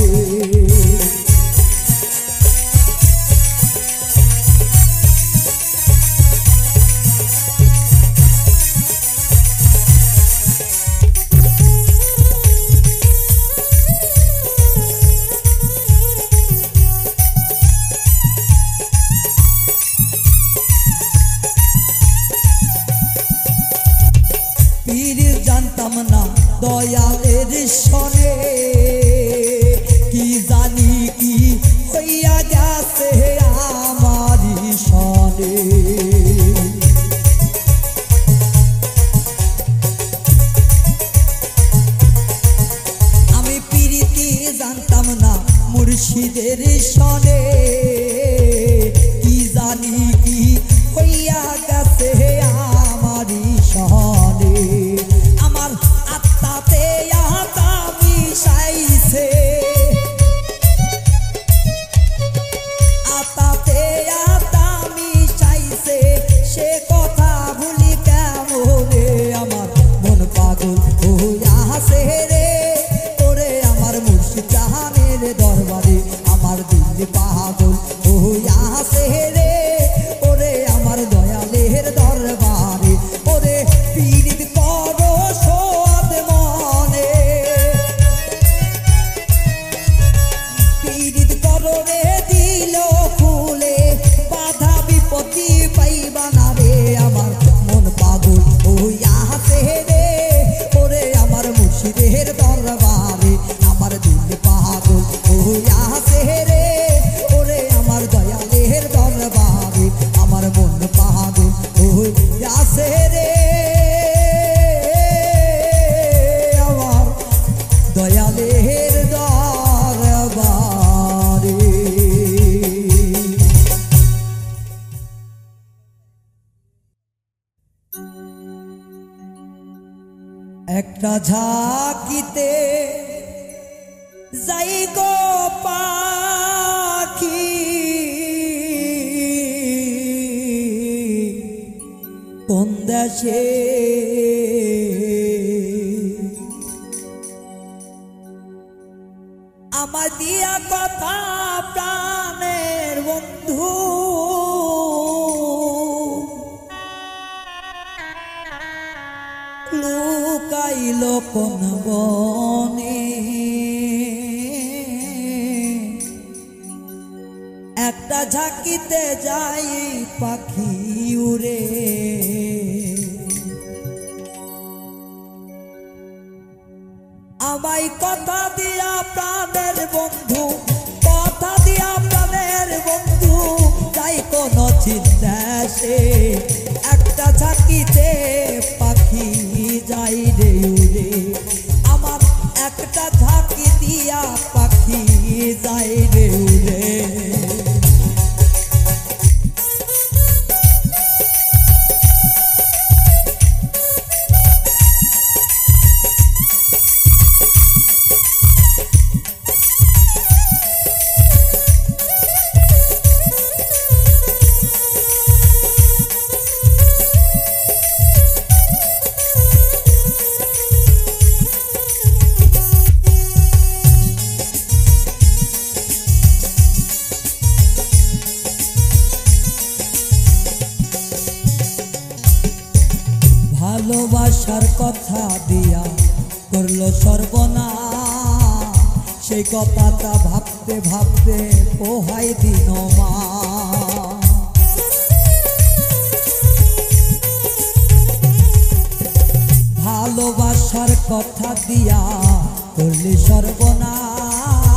শোনে কি জানি কি হইয়া গেছে আমারি শোনে আমি প্রীতি জানতাম না মুর্শিদের শোনে কি জানি কি হইয়া গেছে আমারি শোনে আমার আত্মাতে আত্মা মিশাইছে আত্মাতে আত্মা মিশাইছে সে কথা ভুলি কেমনে আমার মন পাগল হইয়াছে রে ওরে আমার মুর্শিদ জাহানের দরবারে আমার দিল পাগল হইয়াছে রে ওরে আমার দয়ালের দরবারে ওরে পীড়িত করো সোয়াদ মনে পীড়িত করো রে দিল ফুলে বাধা বিপত্তি পাইবা না রে আমার মন পাগল হইয়াছে রে ওরে আমার মুর্শিদের দরবারে আমার দিল পাগল হইয়াছে রে ওরে আমার দয়ালের দরবারে আমার মন পাগল হইয়াছে রে আমার দয়ালের দরবারে একটা ঝাঁকিতে যাই গো পাখি কোন দেশে আমার দিয়া কথা প্রাণের বন্ধু লুকাইল কোন বনে একটা ঝাঁকিতে যাই পাখি উড়ে আমায় কথা দিয়া প্রাণের বন্ধু কথা দিয়া প্রাণের বন্ধু যাই কোন চিন্তাসে একটা ঝাঁকিতে পাখি যাই রে উড়ে আমার একটা ঝাঁকি দিয়া পাখি যাই রে উড়ে ভালোবাসার কথা দিয়া করলো সর্বনাশ সেই কথাটা ভাবতে ভাবতে পোহাই দিন মা ভালোবাসার কথা দিয়া করলে সর্বনাশ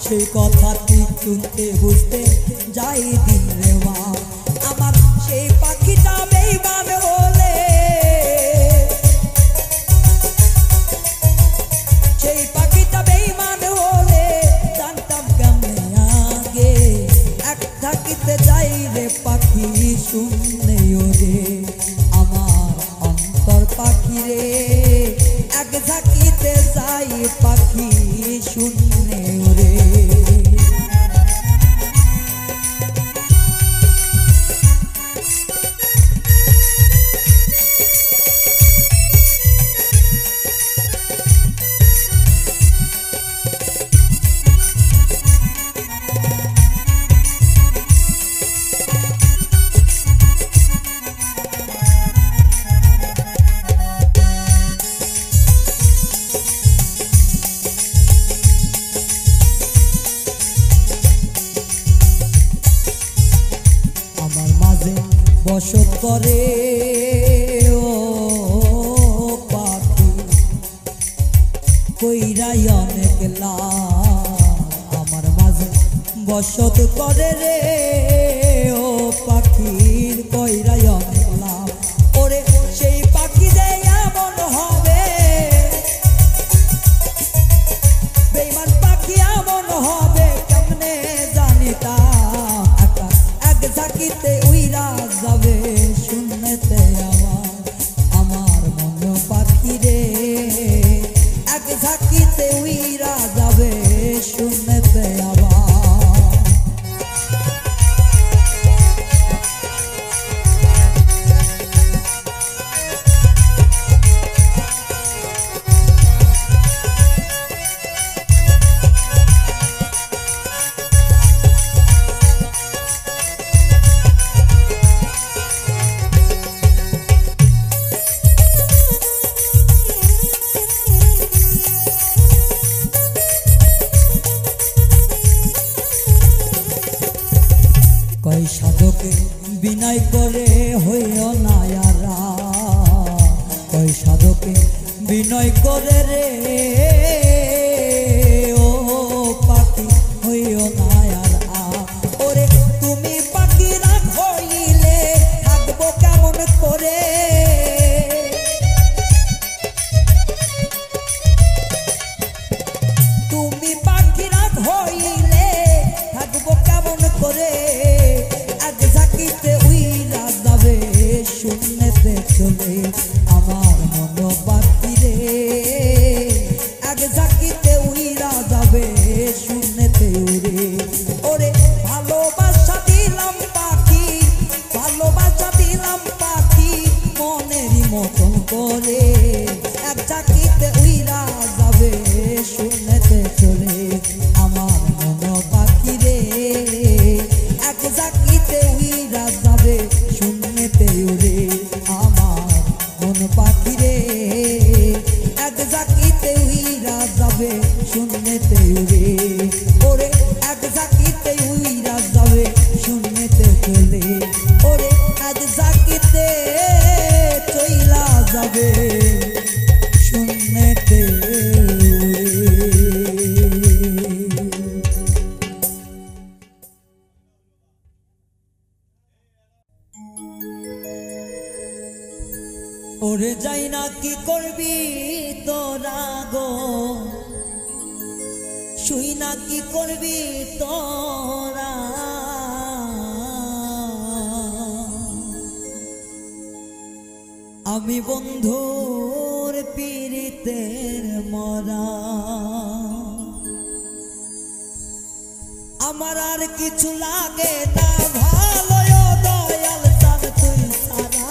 সেই কথাটি শুনতে বুঝতে যাই দিন রে মা আমার সেই পাখিটা বেঈমান হলে সেই পাখিটা বেঈমান হলে জানতাম কেমনে আগে এক থাকিতে যাই রে পাখি শুনলে ওরে আমার অন্তর পাখি রে এক থাকিতে যাই পাখি শুনলে ওরে বসত করে ও পাখি কইরাই অনেক লাভ আমার মাঝে বসত করে রে ও পাখির কইরাই অনেক লাভ ওরে সেই পাখি যে এমন হবে বেঈমান পাখি এমন হবে কেমনে জানি তা এক ঝাঁকিতে উইরা যাবে শূন্যতে আমার মন পাখি রে এক ঝাঁকিতে উইরা যাবে শূন্যতে কই সাধকে বিনয় করে হইও না আরা কই সাধকে বিনয় করে রে ও পাখি হইও না আর ওরে তুমি পাখি রাখইলে থাকবো কেমন করে তুমি পাখি রাখইলে থাকবো কেমন করে শূন্যতে চলে আমার মন পাখি রে এক ঝাঁকিতে উইরা যাবে শূন্যতে উড়ে ওরে ভালোবাসা দিলাম পাখি মনেরই মতন করে এক ঝাঁকিতে উইরা যাবে শূন্যতে চলে আমার মন পাখি রে এক ঝাঁকিতে উইরা যাবে শূন্যতে উড়ে আমার মন পাখি রে এক ঝাঁকিতে উইরা যাবে শূন্যতে উড়ে ওরে এক ঝাঁকিতে উইরা যাবে শূন্যতে চলে ওরে এক ঝাঁকিতে চইলা যাবে শূন্যতে ওরে যাই না কি করবি তোরা গো শুই না কি করবি তোরা আমি বন্ধুর পীড়িতের মরা আমার আর কিছু লাগে না ভালো দয়াল চান তুই সারা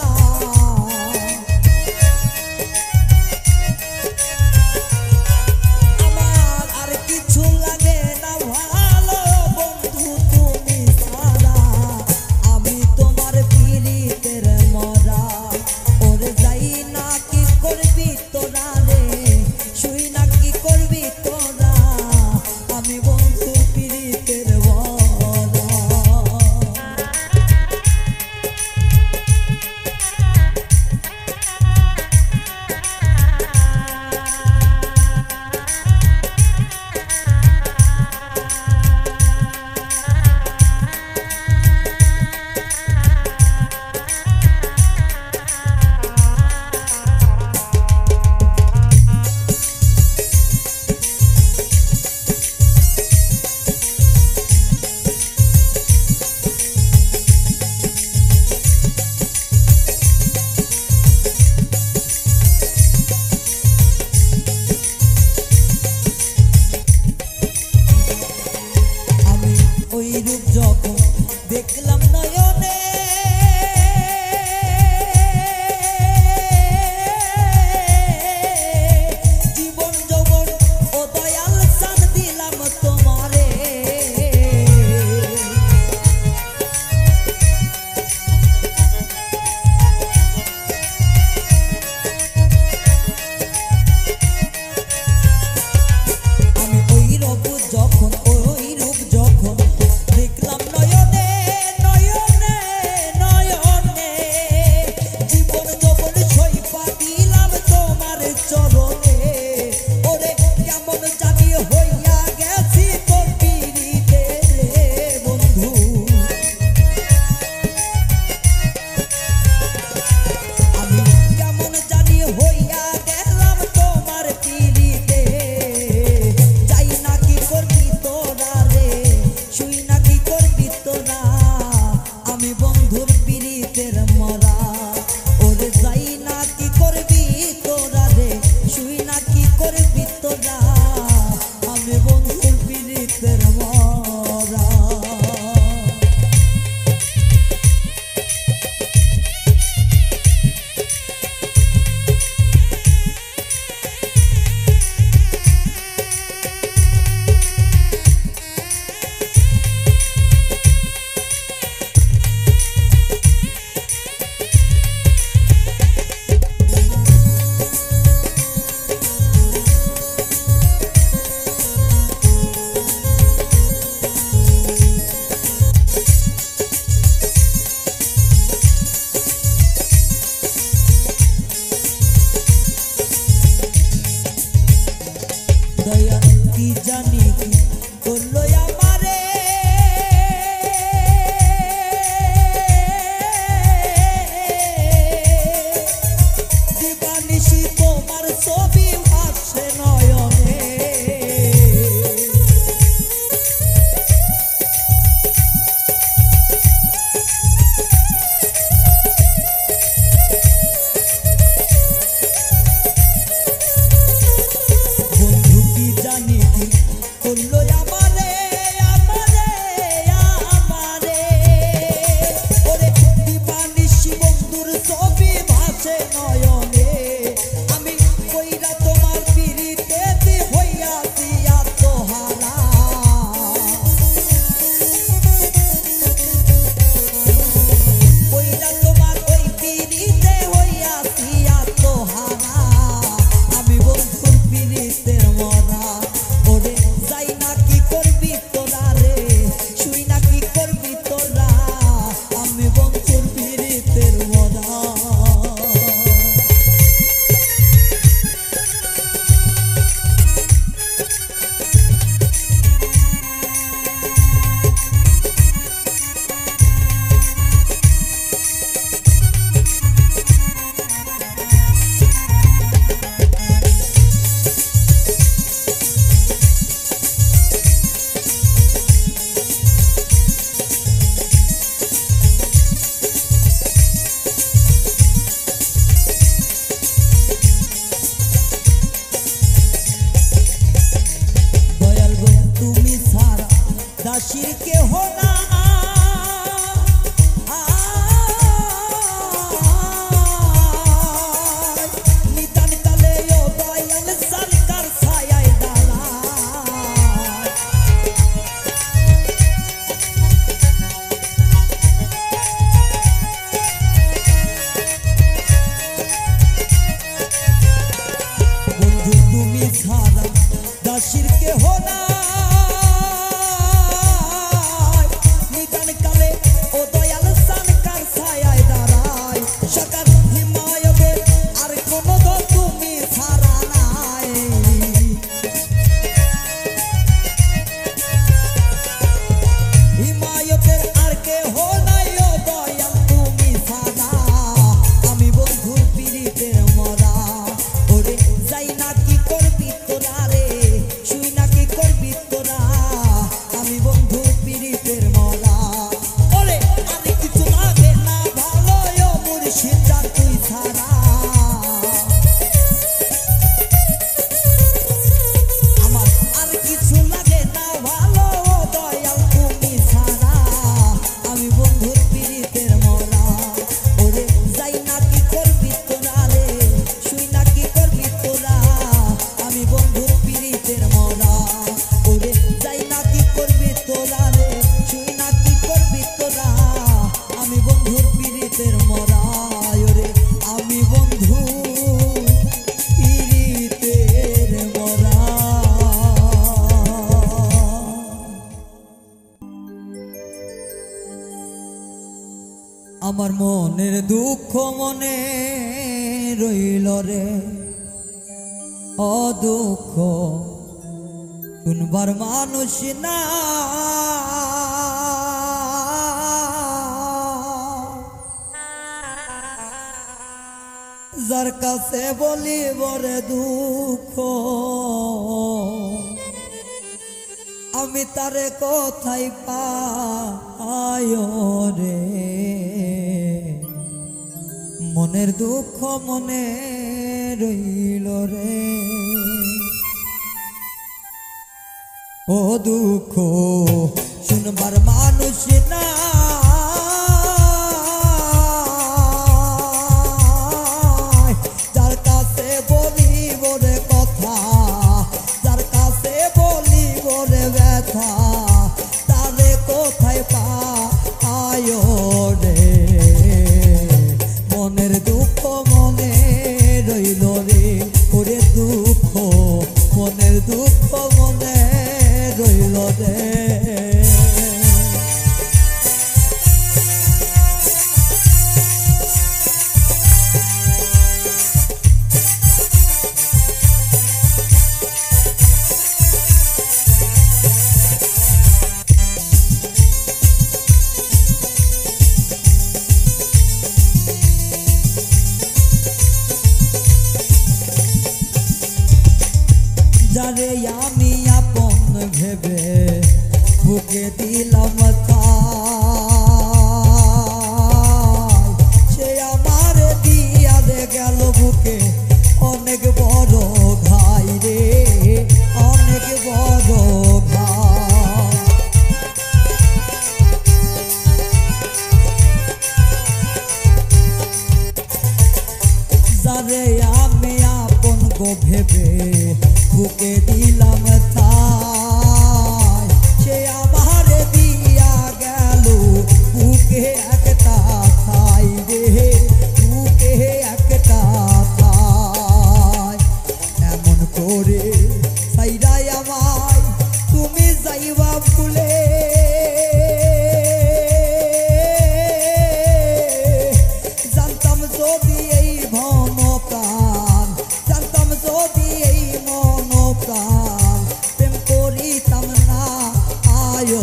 আমার মনের দুঃখ মনে রইল রে, ও দুঃখ শুনবার মানুষ না, যার কাছে বলিব রে দুঃখ আমি তারে কোথায় পাই রে। মনের দুঃখ মনে রইল রে, ও দুঃখ শুনবার মানুষ না, যার কাছে বলিব রে কথা, যার কাছে বলিব রে ব্যথা, তারে কোথায় পাই রে। মনের দুঃখ মনে রইল রে, ওরে দুঃখ মনের দুঃখ মনে রইল রে। যারে আমি আপন ভেবে বুকে দিলাম সে আমার দিয়া রে গেল বুকে অনেক বড় ঘাই রে, অনেক বড় ঘাই। যারে আমি আপন গো ভেবে বুকে দিলাম তাই, সে আমার দিয়া গেল বুকে একটা ঠাই রে, বুকে একটা ঠাই। এমন করে সাইরাই আমায় তুমি যাইবা ভুলে, জানতাম যদি এই ভন প্রাণ, জানতাম যদি এই মন প্রাণ, প্রেম করিতাম না আয়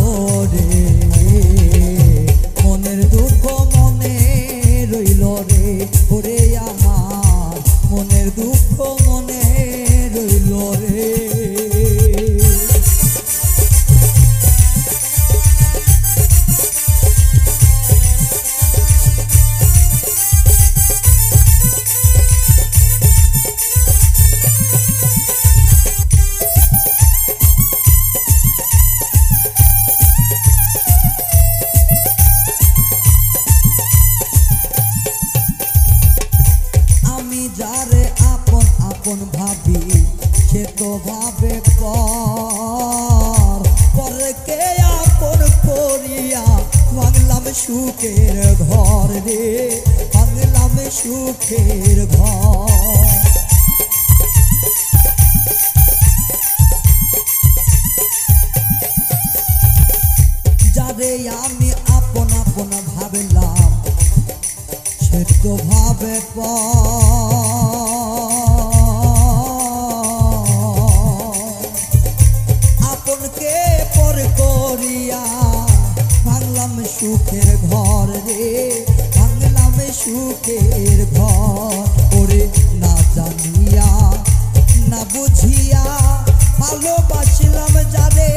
রে। মনের দুঃখ মনে রইল রে, ওরে আমার মনের দুঃখ মনে রইল রে। যারে আপন আপন ভাবি সে তো ভাবে পরকে আপন করিয়া ভাঙলাম সুখের ঘর রে, ভাঙলাম সুখের ঘর। যারে আমি আপন আপন ভাবলাম সে তো ভাবে আপনকে পর করিয়া ভাঙলাম সুখের ঘর রে, ভাঙলাম সুখের ঘর। ওরে না জানিয়া না বুঝিয়া ভালোবাসলাম যারে,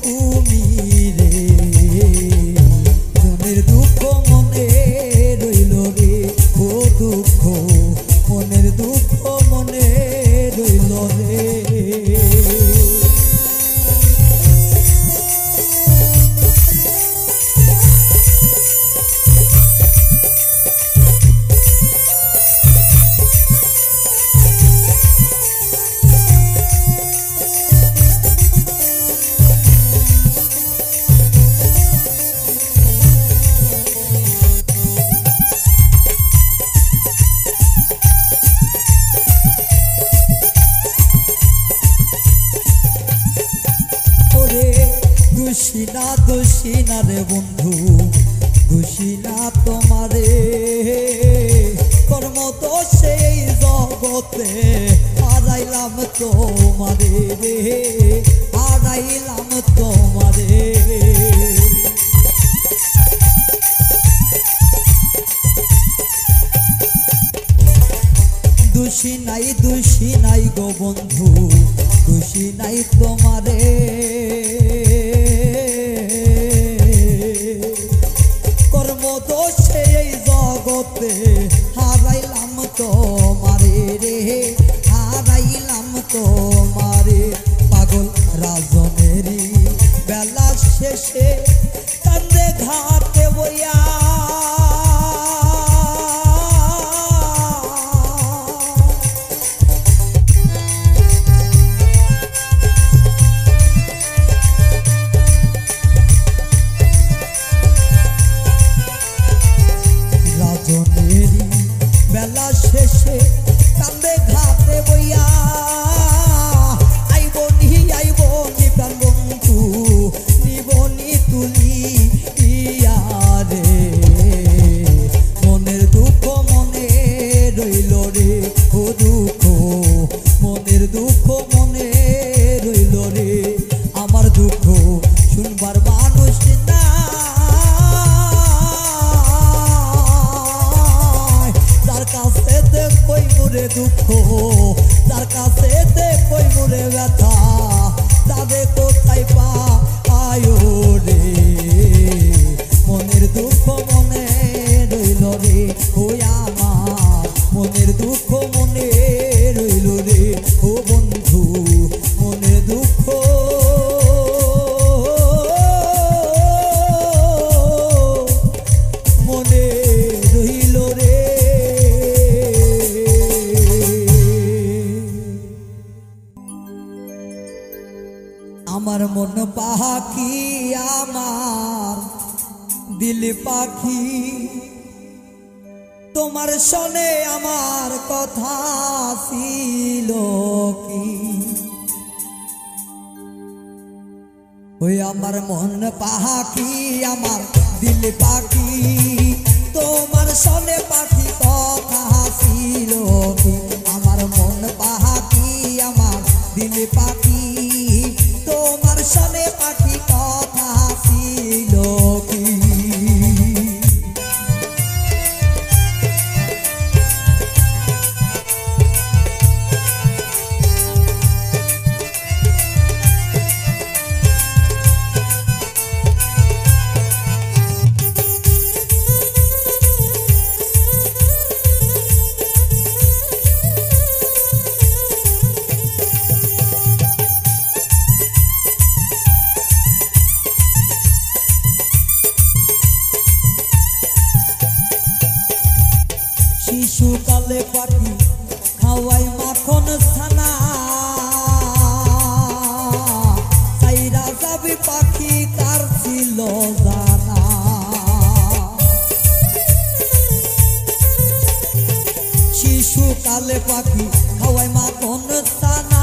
তুমি রে। মনের দুঃখ মনে রইল রে, ও দুঃখ মনের দুঃখ মনে রইল রে। দোষী না রে বন্ধু, দোষী না তোমারে। কর্ম দোষে এই জগতে হারাইলাম তোমারে রে, হারাইলাম তোমারে। দোষী নাই গো বন্ধু, দোষী নাই তোমারে। কর্ম দোষে এই জগতে হারাইলাম তোমারে রে, হারাইলাম তোমারে। পাগল রাজনেরই বেলা শেষে কান্দে ঘাটে বইয়া, বেলা শেষে কান্দে ঘাটে বইয়া। আইবনি প্রাণ বন্ধু, নিবনি তুলি ইয়ারে। মনের দুঃখ মনে রইল রে, ও দুঃখ মনের দুঃখ মনে রইল রে। আমার দুঃখ শুনবার মানুষ না, কই মুরে দুঃখ, তার কাছে কই মুরে ব্যথা, যাবে কোথায় পায় রে। মনের দুঃখ মনে রইল রে, ওই আমার মনের দুঃখ মনে রইল রে। ও বন্ধু মনের দুঃখ মনে রইল রে। আমার মন পাখি, আমার দিল পাখি, তোমার শোনে আমার কথা ছিল কি। ওই আমার মন পাখি, আমার দিল পাখি, তোমার শোনে পাখি কথা ছিল কি। আমার মন পাখি, আমার দিল পাখি, তোমার শোনে পাখি কথা ছিল কি। শিশুকালে পাখি খাওয়াই মাখন ছানা, চাইরা যাবি পাখি কার ছিল জানা। শিশুকালে পাখি খাওয়াই মাখন ছানা,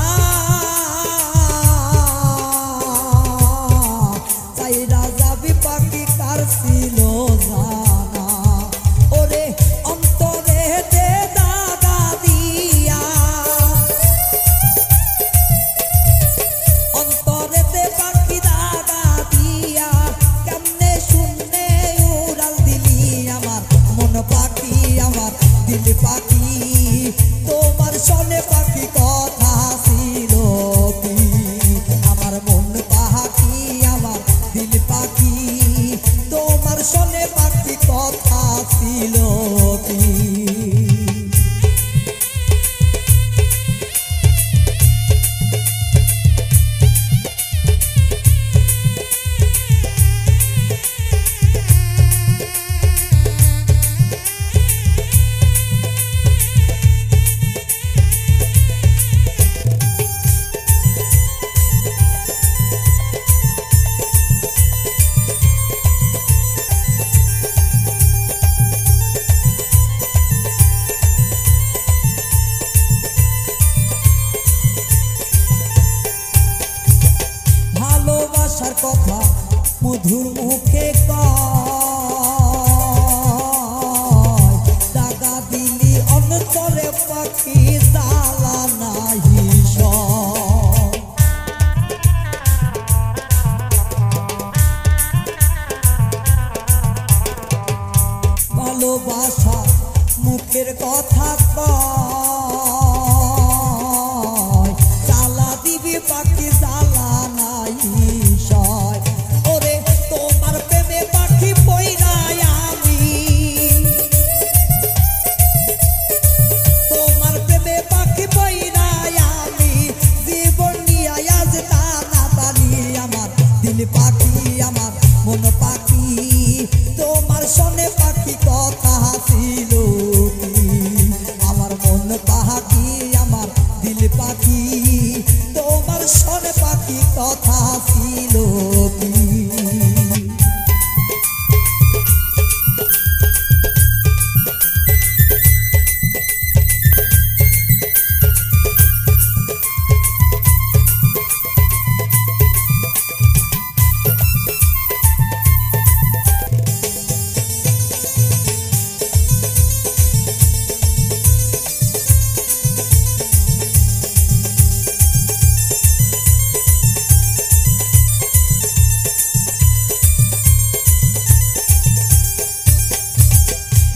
চাইরা যাবি পাখি কার ছিল জানা। ওরে অন্তরে দে দাগা দিয়া, অন্তরে দে পাখি দাগা দিয়া, কেমনে শুনে উড়াল দিলি আমার মন পাখি, আমার দিল পাখি। তোমার শোনে পাখি কথা মধুর মুখে কয় টাকা দিলি অন্তরে পাখি জ্বালা নাহি সয়। ভালোবাসা মুখের কথা কয় জ্বালা দিবি পাখি জ্বালা নাহি সয়। ওরে তোমার প্রেমে পাখি পইরাই আমি, তোমার প্রেমে পাখি পইরাই আমি, জীবন নিয়া আজ টানা টানি আমার দিল পাখি আমার মন পাখি। তোমার সনে পাখি কথা ছিল কি, আমার মন পাখি আমার দিল পাখি। তোমার সনে পাখি কথা ছিল কি।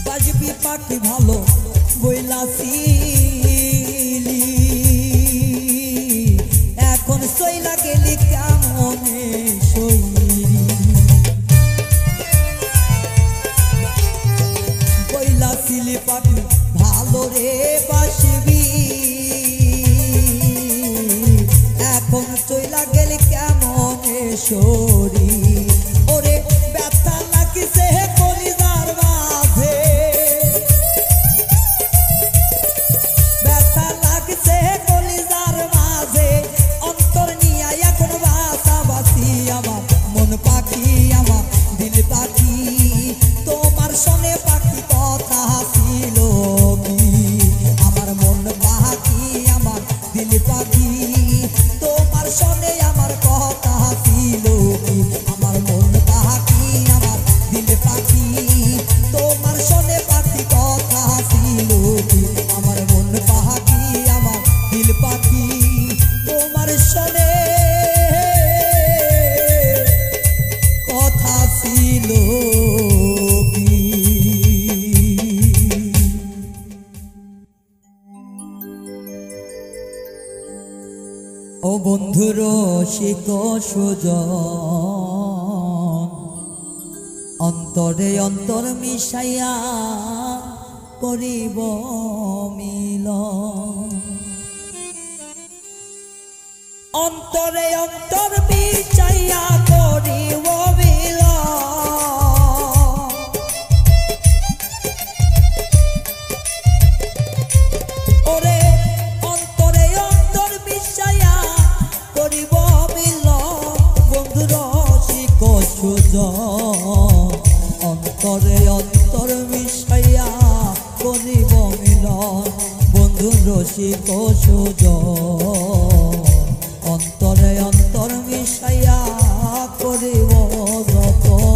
বাজবি পাখি ভালো বইলাছিলি, এখন সইলা গেলি কেমনে সইলি। বইলাছিলি পাখি ভালো রে বাসবি, এখন সইলা গেলি কেমনে সরি। ওরে ব্যথা লাগিছে কলিজার মাঝে, ব্যথা লাগছে কলিজার মাঝে, অন্তর নিয়া এখন বাসাবাসি আমার মন পাখি আমার দিল পাখি। তোমার সনে পাখি কথা ছিল কি, আমার মন পাখি আমার দিল পাখি। তোমার সনে আমার কথা ছিল কি, আমার মন পাখি আমার দিল পাখি। তোমার সনে পাখি কথা ছিল কি, আমার মন পাখি আমার দিল পাখি। তোমার সনে কথা ছিল কি। ও বন্ধুর রসিক সুজন, অন্তরে অন্তর মিশাইয়া করিব মিলন, অন্তরে অন্তর মিশাইয়া করিব মিলন। ওরে অন্তরে অন্তর মিশাইয়া করিব মিলন, বন্ধু রসিক সুজন, অন্তরে অন্তর মিশাইয়া করিব মিলন, বন্ধু রসিক সুজন, অন্তরে অন্তর মিশাইয়া করিব যতন।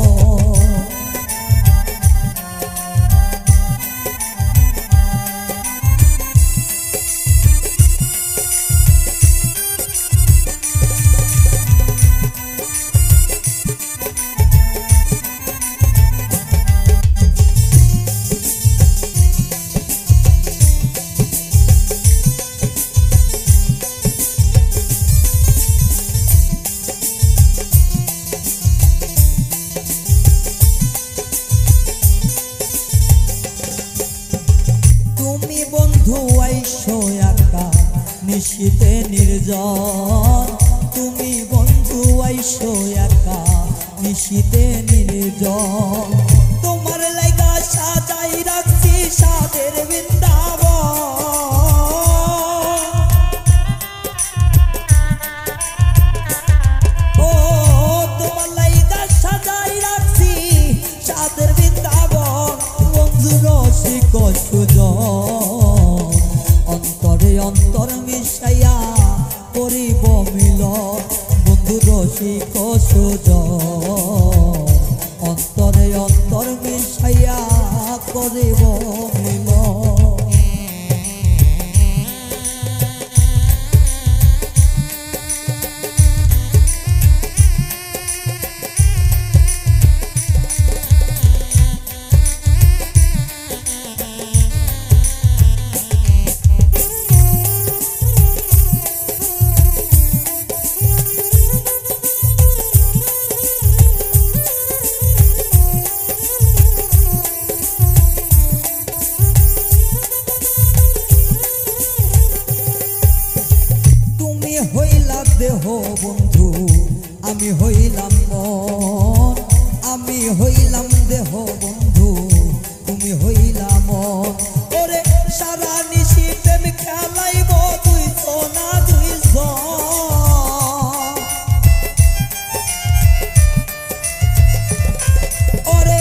তুমি বন্ধু আইসো একা নিশীতে নির্জন, তুমি বন্ধু আইসো একা নিশীতে নির্জন। তোমার লাইগা সাজাই রাখছি সাদের বৃন্দাবন, ও তোমার লাইগা সাজাই রাখছি সাদের বৃন্দাবন, বন্ধু রসিক সুজন, অন্তরে অন্তর মিশাইয়া করিব মিলন, বন্ধু রসিক সুজন অন্তরে অন্তর মিশাইয়া করিব মিলন। হইলা দেহ বন্ধু আমি হইলাম মন, আমি হইলাম দেহ বন্ধু তুমি হইলা মন। ওরে সারা নিশি প্রেম খেলাইব দুইজন না দুইজন, ওরে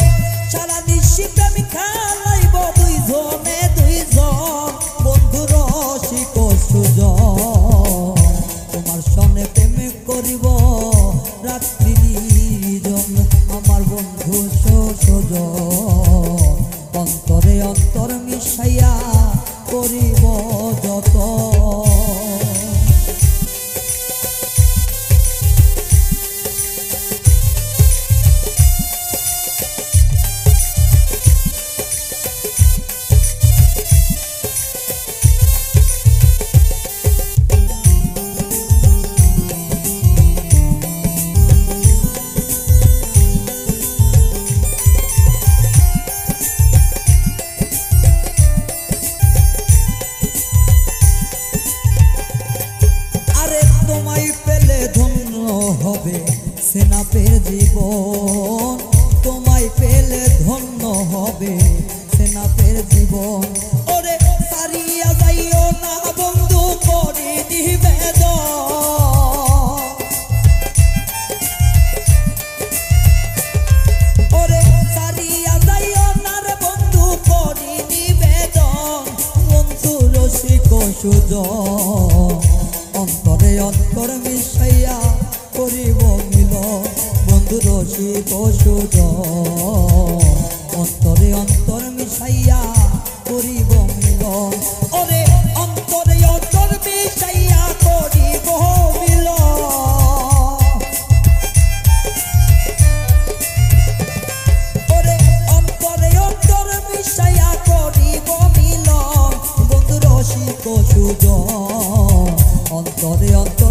সারা নিশি প্রেম খেলাইব দুইজনে দুইজন বন্ধু রসিক সুজন। তোমার সনে প্রেম করিব রাত্রি নির্জন আমার বন্ধু সুজন অন্তরে অন্তর মিশাইয়া করিব যত। হবে সেনাপের জীবন, তোমায় পেলে ধন্য হবে সেনাপের জীবন। ওরে সারিয়া যাইও না বন্ধু করে নিবেদন, ওরে সারিয়া যাইও না রে বন্ধু করে নিবেদন বন্ধু রসিক সুজন অন্তরে অন্তর মিশাইয়া করিব মিলন বন্ধু রসিক সুজন অন্তরে অন্তর মিশাইয়া করিব মিলন। ওরে অন্তরে অন্তর মিশাইয়া করিব মিলন, ওরে অন্তরে অন্তর মিশাইয়া করিব মিলন বন্ধু রসিক সুজন অন্তরে অন্তর